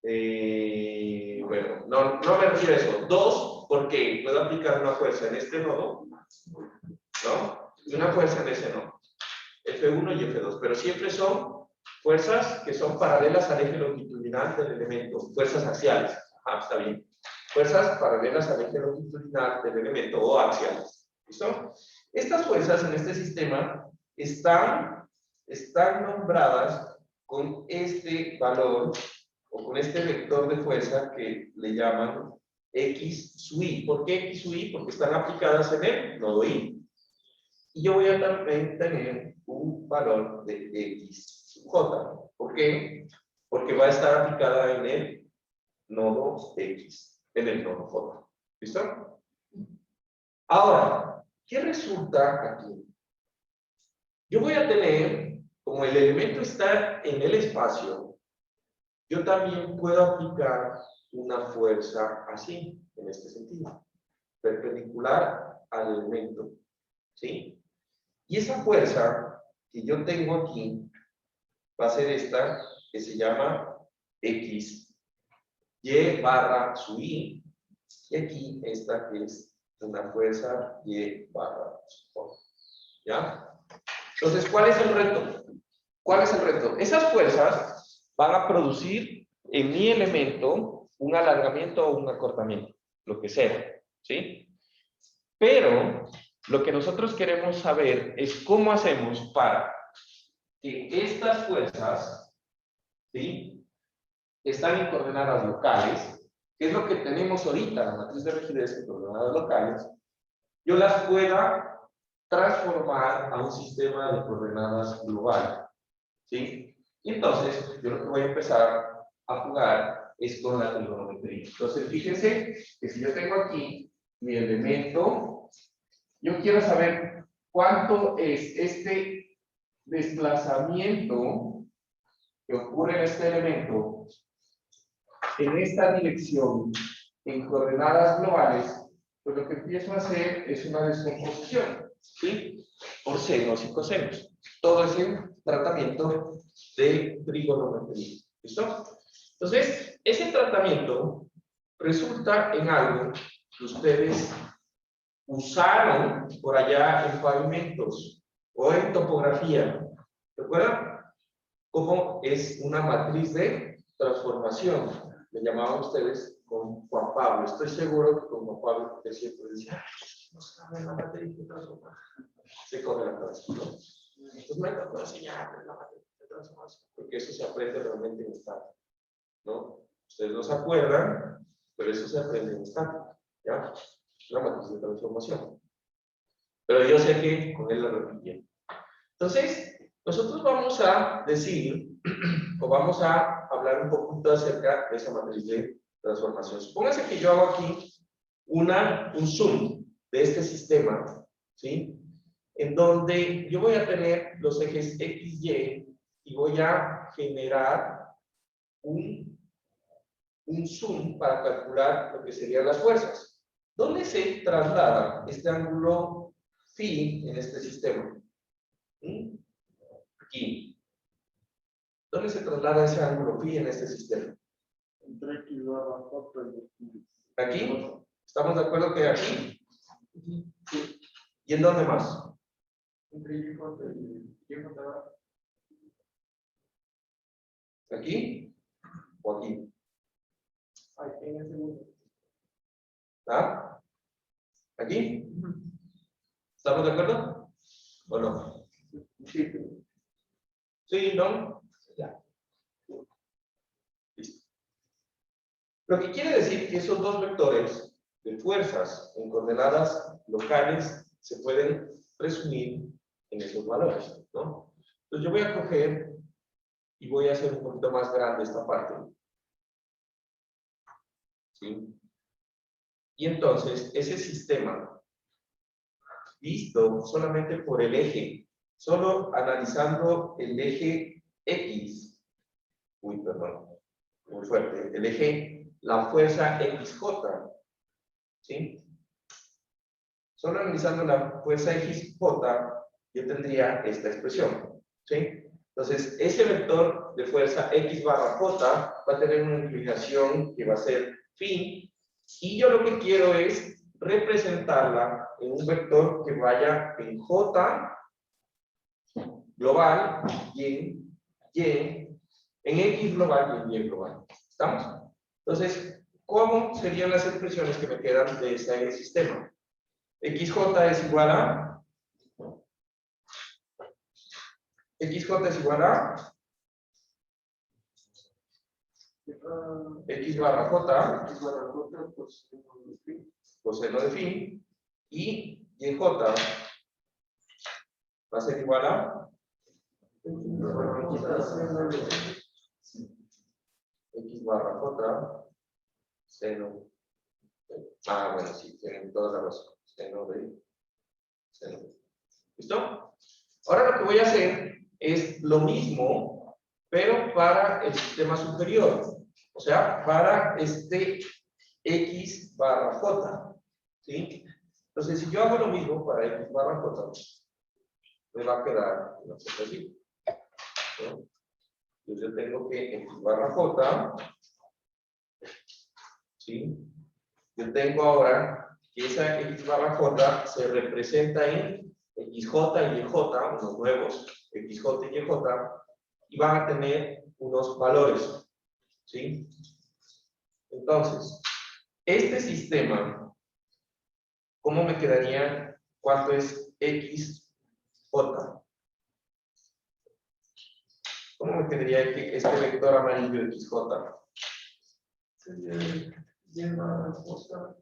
Bueno, no me refiero a eso. Dos, porque puedo aplicar una fuerza en este nodo, ¿no? Y una fuerza en ese nodo. F1 y F2. Pero siempre son fuerzas que son paralelas al eje longitudinal del elemento. Fuerzas axiales. Ajá, está bien. Fuerzas paralelas al eje longitudinal del elemento o axiales. ¿Listo? Estas fuerzas en este sistema están nombradas con este valor o con este vector de fuerza que le llaman X sub I. ¿Por qué X sub I? Porque están aplicadas en el nodo I. Y yo voy a también tener un valor de X sub J. ¿Por qué? Porque va a estar aplicada en el nodo X, en el nodo J. ¿Listo? Ahora, ¿qué resulta aquí? Yo voy a tener, como el elemento está en el espacio, yo también puedo aplicar una fuerza así, en este sentido, perpendicular al elemento, ¿sí? Y esa fuerza que yo tengo aquí va a ser esta que se llama X, Y barra su I, y aquí esta que es una fuerza Y barra su O. ¿Ya? Entonces, ¿cuál es el reto? ¿Cuál es el reto? Esas fuerzas van a producir en mi elemento un alargamiento o un acortamiento, lo que sea, ¿sí? Pero lo que nosotros queremos saber es cómo hacemos para que estas fuerzas, ¿sí?, están en coordenadas locales, que es lo que tenemos ahorita, la matriz de rigidez en coordenadas locales, yo las pueda transformar a un sistema de coordenadas global, ¿sí? Y entonces, yo lo que voy a empezar a jugar es con la trigonometría. Entonces, fíjense que si yo tengo aquí mi elemento, yo quiero saber cuánto es este desplazamiento que ocurre en este elemento en esta dirección en coordenadas globales, pues lo que empiezo a hacer es una descomposición, ¿sí?, por senos y cosenos. Todo es el tratamiento de trigonometría. ¿Listo? Entonces, ese tratamiento resulta en algo que ustedes usaron por allá en pavimentos o en topografía. ¿Recuerdan? Como es una matriz de transformación. Le llamaban ustedes con Juan Pablo. Estoy seguro que con Juan Pablo, porque siempre decía, no sabe la matriz de transformación. Se coge la cabeza, ¿no? Entonces me tocó enseñar la matriz de transformación, porque eso se aprende realmente en estática, ¿no? Ustedes no se acuerdan, pero eso se aprende en estática, ¿ya? La matriz de transformación. Pero yo sé que con él lo repitieron. Entonces, nosotros vamos a decir, o vamos a hablar un poquito acerca de esa matriz de transformación. Supóngase que yo hago aquí un zoom de este sistema, ¿sí?, en donde yo voy a tener los ejes X, y voy a generar un zoom para calcular lo que serían las fuerzas. ¿Dónde se traslada este ángulo phi en este sistema? Aquí. ¿Dónde se traslada ese ángulo phi en este sistema? Entre X barra J y ¿Aquí? ¿Estamos de acuerdo que aquí? ¿Y en dónde más? entre Y J y J. ¿Aquí? ¿O aquí? Ahí, en ese mundo. ¿Ah? ¿Aquí? ¿Estamos de acuerdo? ¿O no? Sí. ¿Sí? ¿No? Ya. Listo. Lo que quiere decir que esos dos vectores de fuerzas en coordenadas locales se pueden presumir en esos valores, ¿no? Entonces yo voy a coger y voy a hacer un poquito más grande esta parte, ¿sí? Y entonces ese sistema, visto solamente por el eje, solo analizando el eje X, perdón, muy fuerte, el eje, la fuerza XJ, ¿sí? Solo analizando la fuerza XJ, yo tendría esta expresión, ¿sí? Entonces, ese vector de fuerza X barra J va a tener una inclinación que va a ser phi, y yo lo que quiero es representarla en un vector que vaya en J global y en Y, en X global y en Y global. ¿Estamos? Entonces, ¿cómo serían las expresiones que me quedan de ese sistema? XJ es igual a XJ es igual a X barra J coseno de phi, y YJ va a ser igual a X barra J seno. Ah, bueno, sí, tienen toda la razón. Seno de. ¿Listo? Ahora lo que voy a hacer es lo mismo, pero para el sistema superior. O sea, para este X barra J. ¿Sí? Entonces, si yo hago lo mismo para X barra J, me va a quedar una cosa así, ¿no? Entonces yo tengo que x barra j, ¿sí? Yo tengo ahora que esa x barra j se representa en xj y yj, unos nuevos xj y yj, y van a tener unos valores, ¿sí? Entonces, este sistema, ¿cómo me quedaría? ¿Cuánto es xj? ¿Cómo me quedaría este vector amarillo xj? Lleva j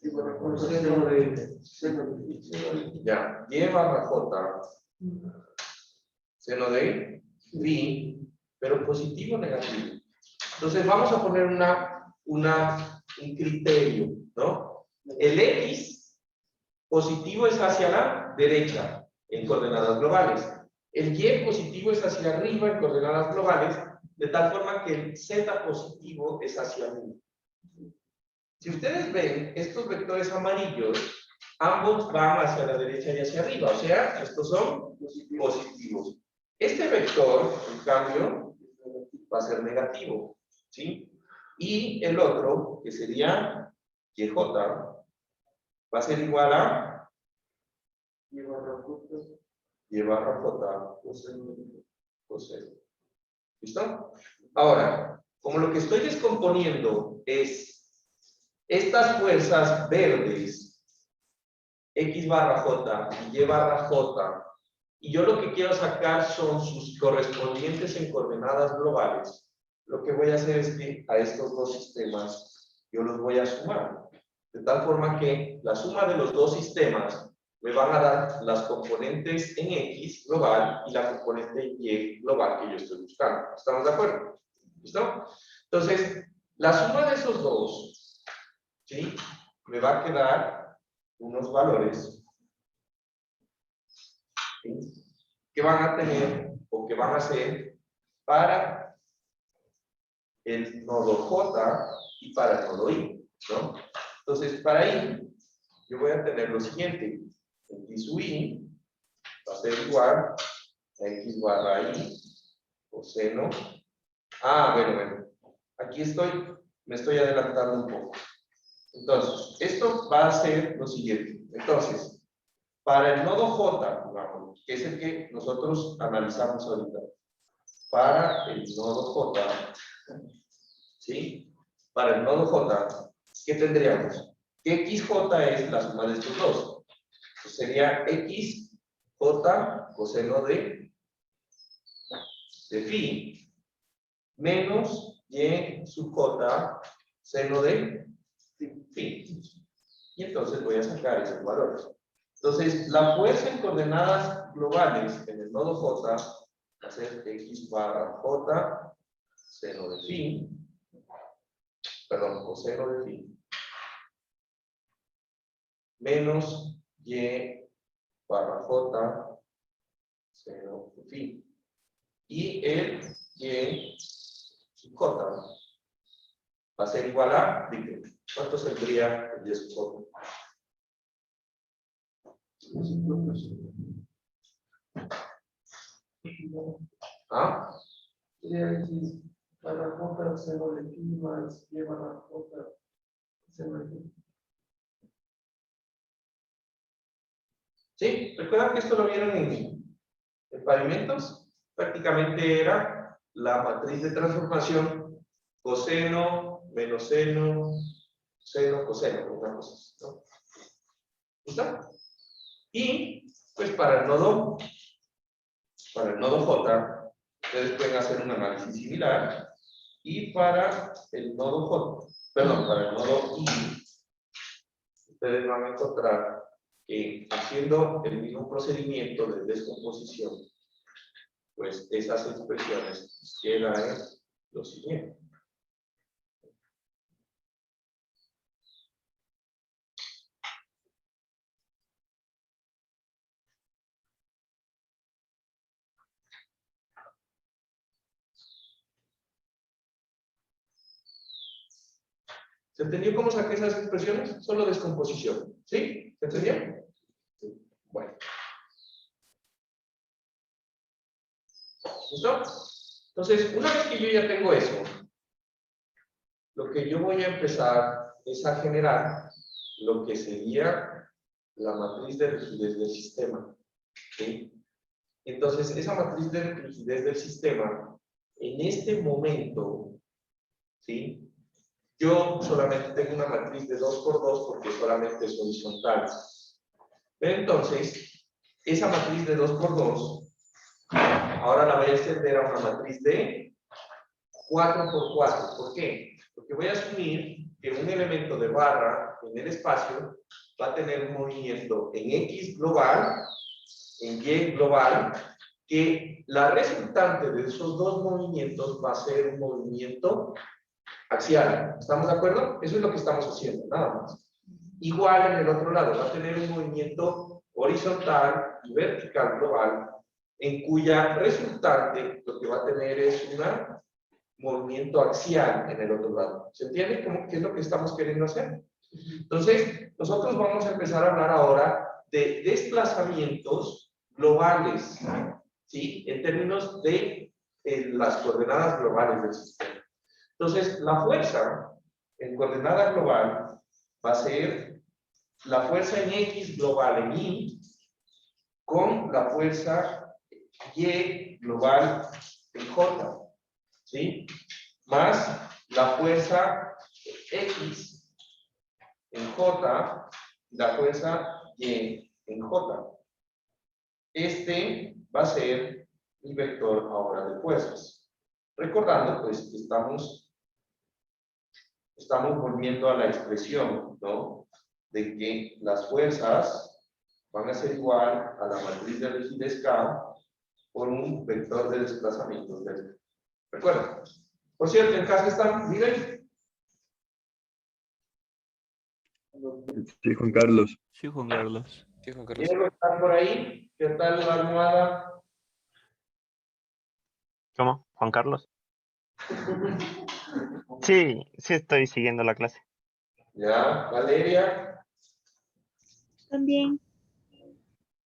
y bueno, con seno de Ya, y barra j, seno de phi, pero positivo o negativo. Entonces vamos a poner un criterio, ¿no? El x positivo es hacia la derecha en coordenadas globales. El y positivo es hacia arriba en coordenadas globales, de tal forma que el z positivo es hacia arriba. Si ustedes ven, estos vectores amarillos, ambos van hacia la derecha y hacia arriba, o sea, estos son positivos. Este vector, en cambio, va a ser negativo, ¿sí? Y el otro, que sería YJ, va a ser igual a Y barra J coseno. ¿Listo? Ahora, como lo que estoy descomponiendo es estas fuerzas verdes, X barra J y Y barra J, y yo lo que quiero sacar son sus correspondientes en coordenadas globales, lo que voy a hacer es que a estos dos sistemas yo los voy a sumar, de tal forma que la suma de los dos sistemas me van a dar las componentes en X global y la componente en Y global que yo estoy buscando. ¿Estamos de acuerdo? ¿Listo? Entonces, la suma de esos dos, ¿sí? Me va a quedar unos valores, ¿sí? Que van a tener o que van a ser para el nodo J y para el nodo I, ¿no? Entonces, para I, yo voy a tener lo siguiente: x sub I va a ser igual a x barra I coseno. Bueno, aquí me estoy adelantando un poco. Entonces, esto va a ser lo siguiente. Entonces, para el nodo J, digamos, que es el que nosotros analizamos ahorita, para el nodo J, ¿sí? Para el nodo J, ¿qué tendríamos? Que XJ es la suma de estos dos. Entonces sería XJ coseno de phi menos Y sub J seno de phi. Y entonces voy a sacar esos valores. Entonces, la fuerza en coordenadas globales en el nodo J va a ser X barra J seno de phi, perdón, coseno de phi, menos Y barra J seno de phi. Y el Y sub J va a ser igual a, ¿cuánto saldría el Y sub J? ¿Ah? Sería X barra J seno de pi más Y barra J seno de pi. ¿Sí? ¿Recuerdan que esto lo vieron en pavimentos? Prácticamente era la matriz de transformación coseno, menos seno, seno, coseno, una cosa así, ¿no? ¿Está? Y, pues para el nodo J, ustedes pueden hacer un análisis similar, y para el nodo J, perdón, para el nodo I, ustedes van a encontrar que haciendo el mismo procedimiento de descomposición, pues esas expresiones quedan en lo siguiente. ¿Se entendió cómo saqué esas expresiones? Solo descomposición. ¿Sí? ¿Se entendió? Sí. Bueno. ¿Listo? Entonces, una vez que yo ya tengo eso, lo que yo voy a empezar es a generar lo que sería la matriz de rigidez del sistema. ¿Sí? Entonces, esa matriz de rigidez del sistema, en este momento, ¿sí? Yo solamente tengo una matriz de 2 por 2 porque solamente es horizontal. Pero entonces, esa matriz de 2 por 2, ahora la voy a extender a una matriz de 4 por 4. ¿Por qué? Porque voy a asumir que un elemento de barra en el espacio va a tener un movimiento en X global, en Y global, que la resultante de esos dos movimientos va a ser un movimiento axial. ¿Estamos de acuerdo? Eso es lo que estamos haciendo, nada más. Igual en el otro lado, va a tener un movimiento horizontal y vertical global, en cuya resultante lo que va a tener es un movimiento axial en el otro lado. ¿Se entiende qué es lo que estamos queriendo hacer? Entonces, nosotros vamos a empezar a hablar ahora de desplazamientos globales, ¿sí? En términos de las coordenadas globales del sistema. Entonces, la fuerza en coordenada global va a ser la fuerza en X global en Y con la fuerza Y global en J, ¿sí? Más la fuerza X en J y la fuerza Y en J. Este va a ser mi vector ahora de fuerzas. Recordando, pues, que estamos volviendo a la expresión, ¿no? De que las fuerzas van a ser igual a la matriz de rigidez K por un vector de desplazamientos delta. ¿Recuerdan? Por cierto, en casa están, miren. Sí, Juan Carlos. Sí, Juan Carlos. Sí, Juan Carlos. Diego, ¿están por ahí? ¿Qué tal la almohada? ¿Cómo? ¿Juan Carlos? Sí, sí estoy siguiendo la clase. Ya, Valeria. También.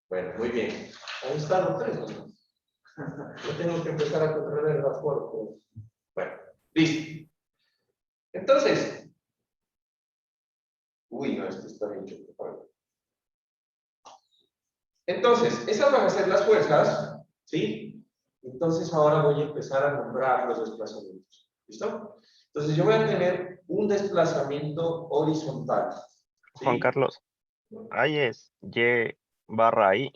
Bueno, muy bien. Ahí están los tres, ¿no? Yo tengo que empezar a correr el rapporto. Bueno, listo. Entonces, uy, no, este está bien chulo. Entonces, esas van a ser las fuerzas, ¿sí? Entonces, ahora voy a empezar a nombrar los desplazamientos. ¿Listo? Entonces, yo voy a tener un desplazamiento horizontal. ¿Sí? Juan Carlos, ahí es Y barra I,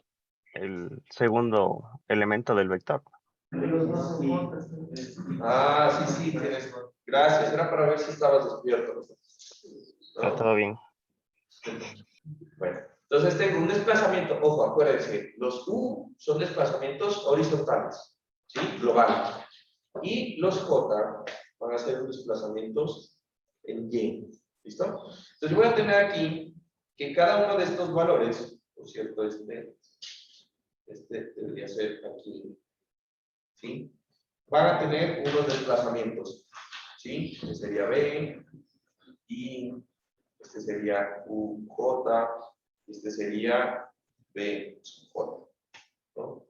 el segundo elemento del vector. Pero no son juntas. Ah, sí, sí, tienes. Gracias, era para ver si estabas despierto. Está ¿No? todo bien. Bueno, entonces tengo un desplazamiento, ojo, acuérdense, los U son desplazamientos horizontales, ¿sí? Globales. Y los J van a ser desplazamientos en Y. ¿Listo? Entonces yo voy a tener aquí que cada uno de estos valores, por cierto, este debería ser aquí, ¿sí? Van a tener unos desplazamientos, ¿sí? Este sería B, y este sería UJ, este sería BJ, ¿no?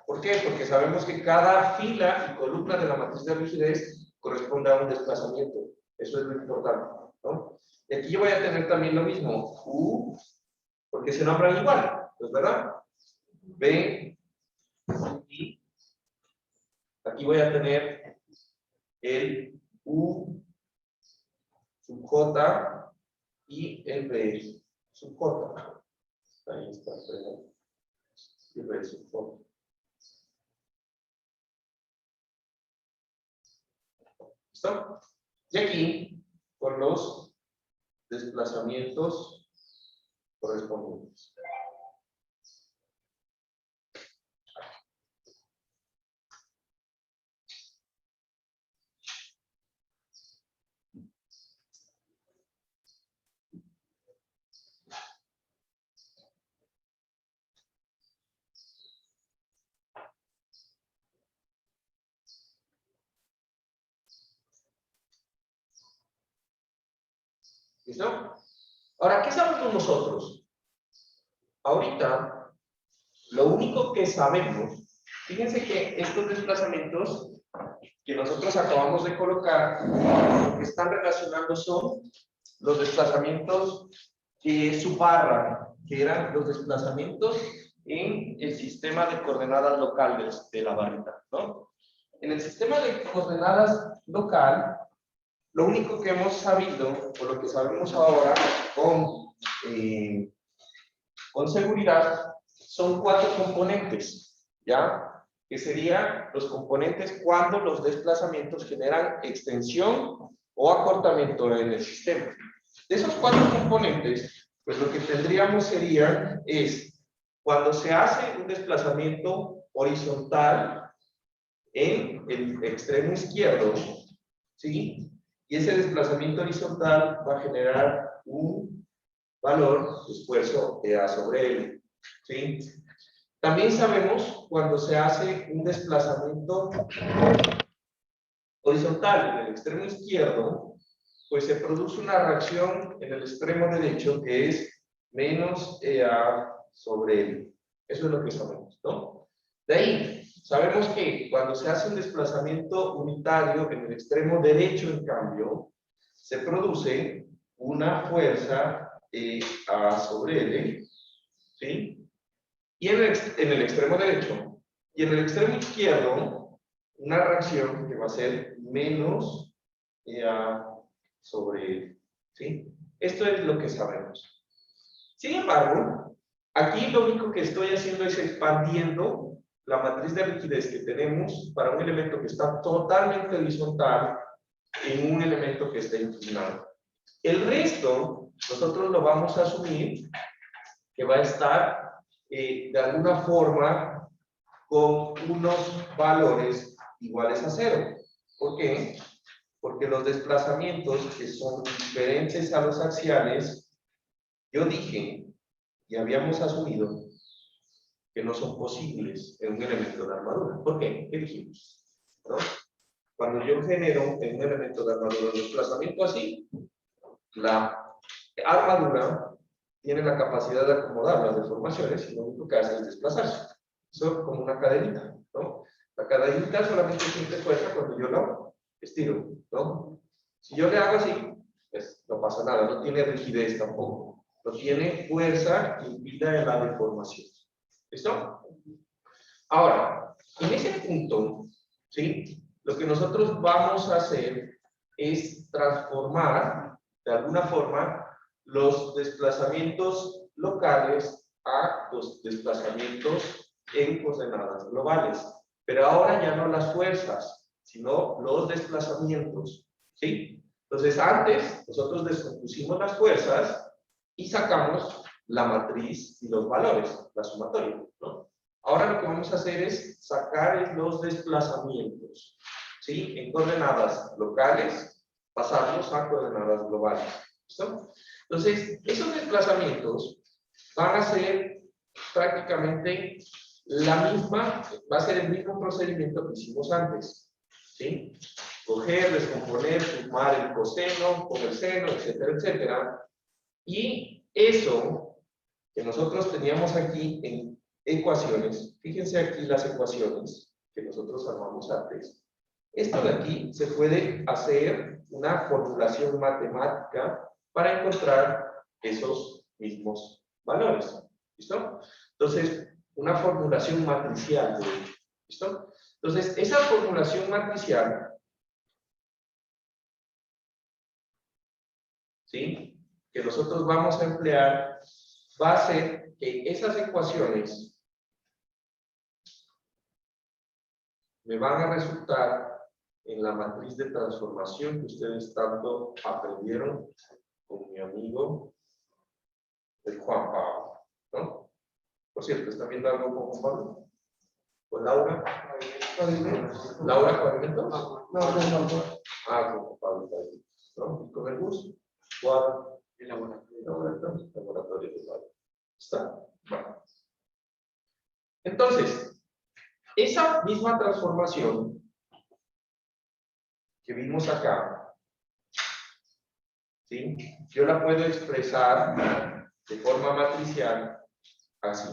¿Por qué? Porque sabemos que cada fila y columna de la matriz de rigidez corresponde a un desplazamiento. Eso es lo importante, ¿no? Y aquí yo voy a tener también lo mismo, U, porque se nombran igual, ¿no es verdad? B, y aquí voy a tener el U sub J y el B sub J. Ahí está, y B sub J. ¿Listo? Y aquí, con los desplazamientos correspondientes. ¿Listo? Ahora, ¿qué sabemos nosotros? Ahorita, lo único que sabemos Fíjense que estos desplazamientos que nosotros acabamos de colocar, lo que están relacionando son los desplazamientos subbarra, que eran los desplazamientos en el sistema de coordenadas locales de la barrita, ¿no? En el sistema de coordenadas local, lo único que hemos sabido, o lo que sabemos ahora con seguridad, son 4 componentes, ¿ya? Que serían los componentes cuando los desplazamientos generan extensión o acortamiento en el sistema. De esos 4 componentes, pues lo que tendríamos sería cuando se hace un desplazamiento horizontal en el extremo izquierdo, ¿sí? Y ese desplazamiento horizontal va a generar un valor de esfuerzo de A sobre L, ¿sí? También sabemos cuando se hace un desplazamiento horizontal en el extremo izquierdo, pues se produce una reacción en el extremo derecho que es menos EA sobre L. Eso es lo que sabemos, ¿no? De ahí, sabemos que cuando se hace un desplazamiento unitario en el extremo derecho, en cambio, se produce una fuerza A sobre L, ¿sí? Y en el extremo derecho. Y en el extremo izquierdo, una reacción que va a ser menos EA sobre L, ¿sí? Esto es lo que sabemos. Sin embargo, aquí lo único que estoy haciendo es expandiendo la matriz de rigidez que tenemos para un elemento que está totalmente horizontal en un elemento que está inclinado. El resto, nosotros lo vamos a asumir que va a estar de alguna forma con unos valores iguales a 0. ¿Por qué? Porque los desplazamientos que son diferentes a los axiales, yo dije y habíamos asumido que no son posibles en un elemento de armadura. ¿Por qué? ¿Qué dijimos? ¿No? Cuando yo genero en un elemento de armadura un desplazamiento así, la armadura tiene la capacidad de acomodar las deformaciones y lo único que hace es desplazarse. Eso como una cadenita, ¿no? La cadenita solamente siente fuerza cuando yo la estiro, ¿no? Si yo le hago así, pues no pasa nada, no tiene rigidez tampoco. No tiene fuerza que impida la deformación. ¿Listo? Ahora, en ese punto, ¿sí? Lo que nosotros vamos a hacer es transformar, de alguna forma, los desplazamientos locales a los desplazamientos en coordenadas globales. Pero ahora ya no las fuerzas, sino los desplazamientos, ¿sí? Entonces, antes, nosotros descompusimos las fuerzas y sacamos la matriz y los valores, la sumatoria, ¿no? Ahora lo que vamos a hacer es sacar los desplazamientos, ¿sí? En coordenadas locales, pasarlos a coordenadas globales, ¿listo? Entonces, esos desplazamientos van a ser prácticamente la misma, va a ser el mismo procedimiento que hicimos antes, ¿sí? Coger, descomponer, sumar el coseno con el seno, etcétera, etcétera. Y eso que nosotros teníamos aquí en ecuaciones, fíjense aquí las ecuaciones que nosotros armamos antes. Esto de aquí se puede hacer una formulación matemática para encontrar esos mismos valores. ¿Listo? Entonces, una formulación matricial. ¿Listo? Entonces, esa formulación matricial, ¿sí? Que nosotros vamos a emplear, va a hacer que esas ecuaciones me van a resultar en la matriz de transformación que ustedes tanto aprendieron con mi amigo el Juan Pablo, ¿no? Por cierto, ¿están viendo algo con Juan Pablo? ¿Con Laura? ¿Laura pavimentos? No. Ah, con Juan Pablo, ¿no? ¿Y con el bus? ¿Cuál? El laboratorio de Pablo. ¿Está? Bueno. Entonces, esa misma transformación que vimos acá, ¿sí? Yo la puedo expresar de forma matricial así.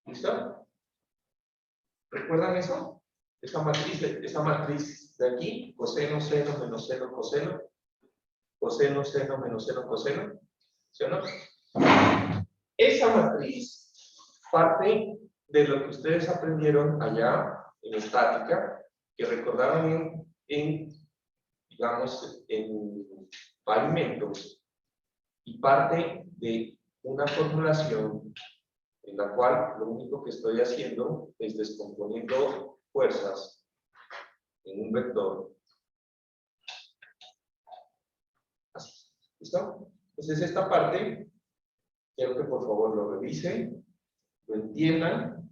¿Listo? ¿Recuerdan eso? Esa matriz de aquí, coseno, seno, menos seno, coseno. Coseno, seno, menos seno, coseno. ¿Sí o no? Esa matriz parte de lo que ustedes aprendieron allá en estática, que recordaron digamos, en pavimentos, y parte de una formulación en la cual lo único que estoy haciendo es descomponiendo fuerzas en un vector. Así. ¿Listo? Entonces esta parte, quiero que por favor lo revisen, lo entiendan,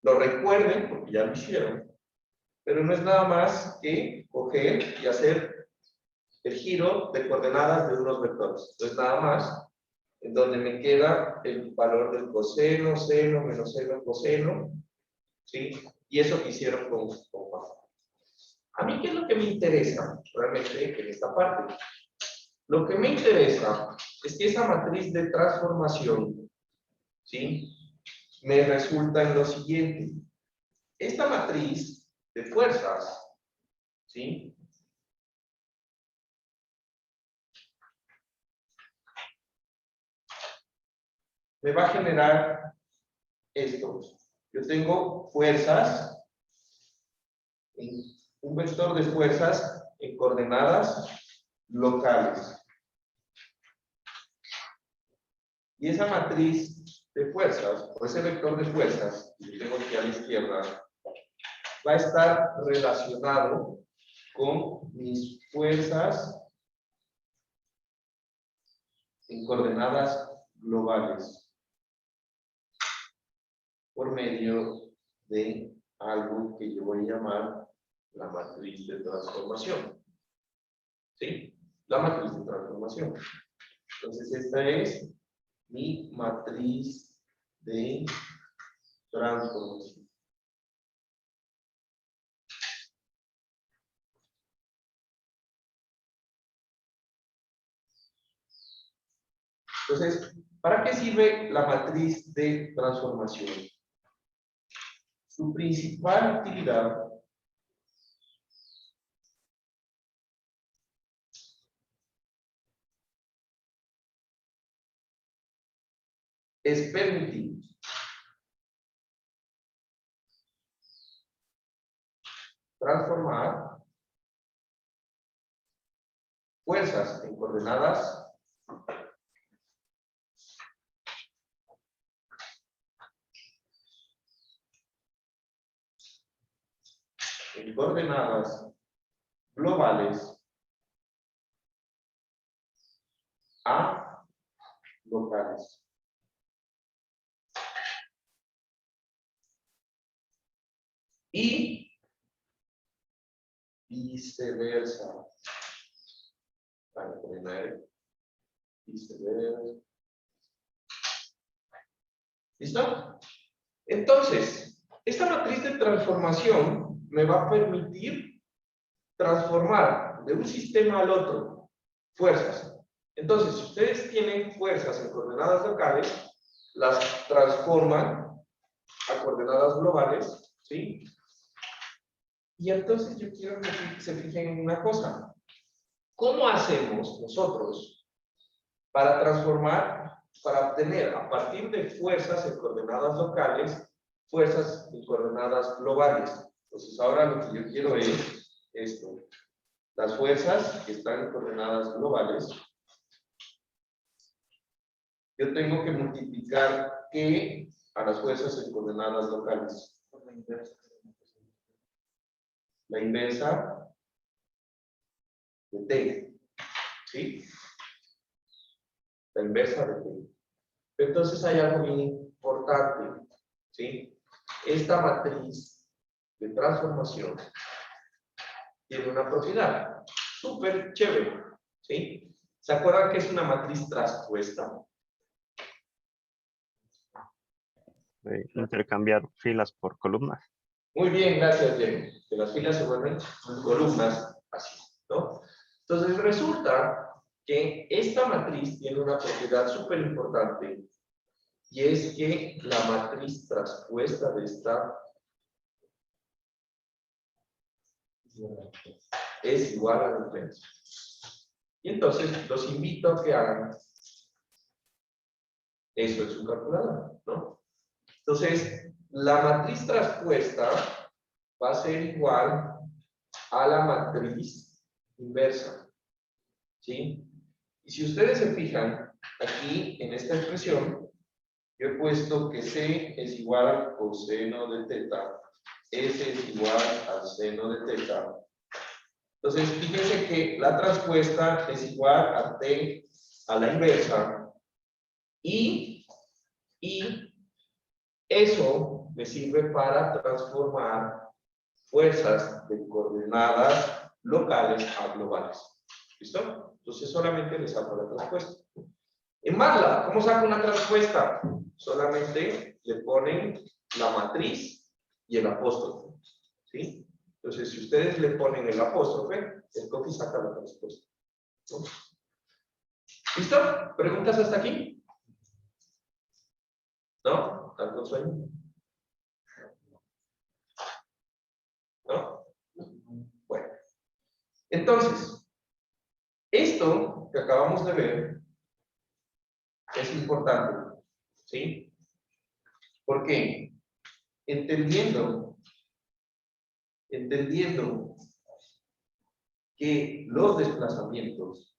lo recuerden, porque ya lo hicieron, pero no es nada más que coger y hacer el giro de coordenadas de unos vectores. Entonces nada más, en donde me queda el valor del coseno, seno, menos seno, coseno, ¿sí? Y eso que hicieron con Juan. A mí, ¿qué es lo que me interesa realmente en esta parte? Lo que me interesa es que esa matriz de transformación, ¿sí?, me resulta en lo siguiente. Esta matriz de fuerzas, ¿sí?, me va a generar esto. Yo tengo fuerzas, un vector de fuerzas en coordenadas locales. Y esa matriz de fuerzas, o ese vector de fuerzas, que tengo aquí a la izquierda, va a estar relacionado con mis fuerzas en coordenadas globales, por medio de algo que yo voy a llamar la matriz de transformación. ¿Sí? La matriz de transformación. Entonces esta es mi matriz de transformación. Entonces, ¿para qué sirve la matriz de transformación? Su principal utilidad es permitir transformar fuerzas en coordenadas globales a locales. Y viceversa. Para poner viceversa. ¿Listo? Entonces, esta matriz de transformación me va a permitir transformar de un sistema al otro fuerzas. Entonces, si ustedes tienen fuerzas en coordenadas locales, las transforman a coordenadas globales, ¿sí? Y entonces yo quiero que se fijen en una cosa. ¿Cómo hacemos nosotros para transformar, para obtener a partir de fuerzas en coordenadas locales, fuerzas en coordenadas globales? Entonces ahora lo que yo quiero es esto. Las fuerzas que están en coordenadas globales, yo tengo que multiplicar ¿qué? A las fuerzas en coordenadas locales. La inversa de t, ¿sí? La inversa de t. Entonces hay algo bien importante, ¿sí? Esta matriz de transformación tiene una propiedad súper chévere, ¿sí? ¿Se acuerdan que es una matriz traspuesta? Intercambiar filas por columnas. Muy bien, gracias, Jenny. Que las filas se vuelven columnas, así, ¿no? Entonces resulta que esta matriz tiene una propiedad súper importante, y es que la matriz traspuesta de esta es igual a la inversa. Y entonces los invito a que hagan eso en su calculadora, ¿no? Entonces, la matriz traspuesta va a ser igual a la matriz inversa, ¿sí? Y si ustedes se fijan, aquí en esta expresión, yo he puesto que C es igual al coseno de teta, S es igual al seno de teta. Entonces, fíjense que la traspuesta es igual a T a la inversa, y eso me sirve para transformar fuerzas de coordenadas locales a globales. ¿Listo? Entonces solamente le saco la traspuesta. En MATLAB, ¿cómo saco una traspuesta? Solamente le ponen la matriz y el apóstrofe. ¿Sí? Entonces, si ustedes le ponen el apóstrofe, el copy saca la traspuesta. ¿No? ¿Listo? ¿Preguntas hasta aquí? ¿No? ¿Tanto sueño? ¿No? Bueno. Entonces, esto que acabamos de ver es importante, ¿sí? Porque entendiendo que los desplazamientos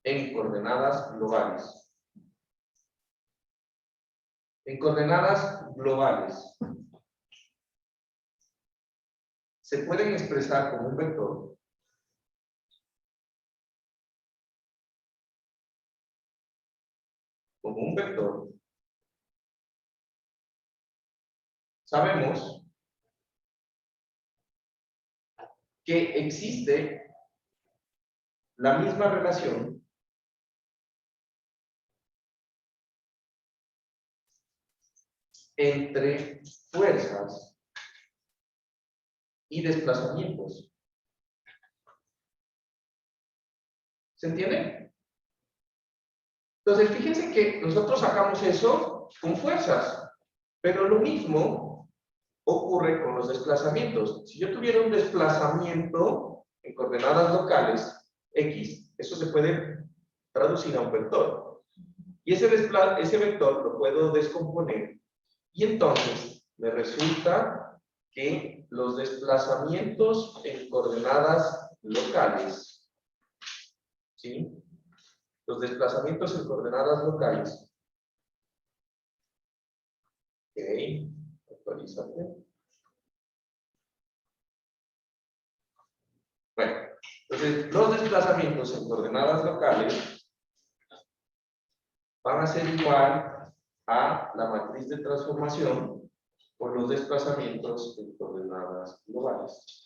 en coordenadas globales se pueden expresar como un vector sabemos que existe la misma relación entre fuerzas y desplazamientos. ¿Se entiende? Entonces, fíjense que nosotros sacamos eso con fuerzas, pero lo mismo ocurre con los desplazamientos. Si yo tuviera un desplazamiento en coordenadas locales, X, eso se puede traducir a un vector. Y ese vector lo puedo descomponer. Y entonces me resulta que los desplazamientos en coordenadas locales, ¿sí? Los desplazamientos en coordenadas locales. Ok, actualízate. Bueno, entonces los desplazamientos en coordenadas locales van a ser igual a la matriz de transformación por los desplazamientos en coordenadas globales.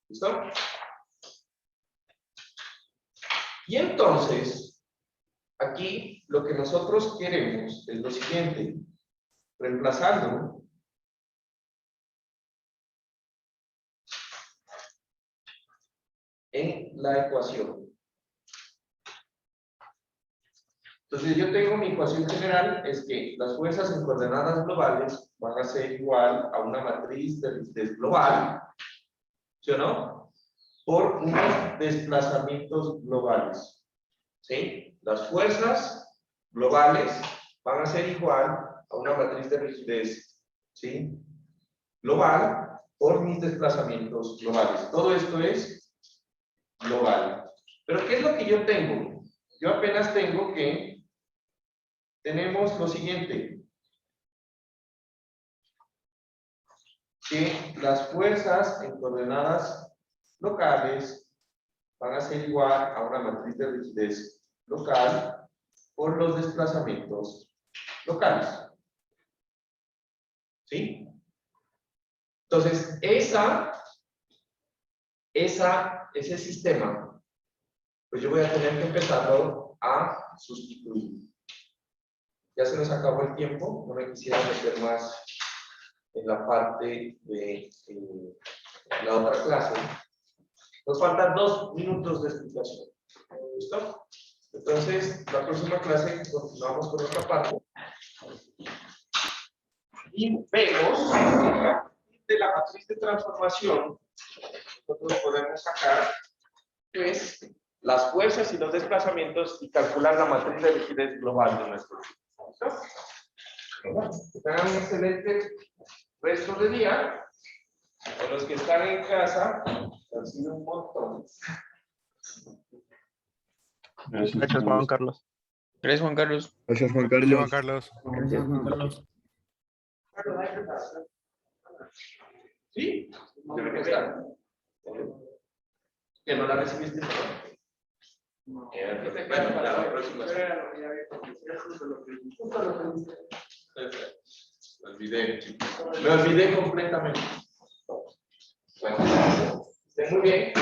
¿Listo? Y entonces, aquí lo que nosotros queremos es lo siguiente, reemplazando en la ecuación. Entonces yo tengo mi ecuación general, es que las fuerzas en coordenadas globales van a ser igual a una matriz de global, ¿sí o no? Por unos desplazamientos globales, ¿sí? Las fuerzas globales van a ser igual a una matriz de rigidez, ¿sí? Global por mis desplazamientos globales. Todo esto es global. Pero ¿qué es lo que yo tengo? Yo apenas tengo que tenemos lo siguiente, que las fuerzas en coordenadas locales van a ser igual a una matriz de rigidez local por los desplazamientos locales. ¿Sí? Entonces, ese sistema, pues yo voy a tener que empezarlo a sustituir. Ya se nos acabó el tiempo, no me quisiera meter más en la parte de la otra clase. Nos faltan 2 minutos de explicación. ¿Listo? Entonces, la próxima clase continuamos con esta parte. Y vemos de la matriz de transformación, nosotros podemos sacar pues, las fuerzas y los desplazamientos y calcular la matriz de rigidez global de nuestro sistema. ¿Listo? Bueno, que tengan un excelente resto de día. A los que están en casa, han sido un montón. Gracias, Juan Carlos. Gracias, Juan Carlos. Gracias, Juan Gracias, Juan Carlos. Carlos. ¿Sí? Debe estar. Que no la recibiste. Para la próxima. Me olvidé, chicos. Me olvidé completamente. Bueno, estén muy bien.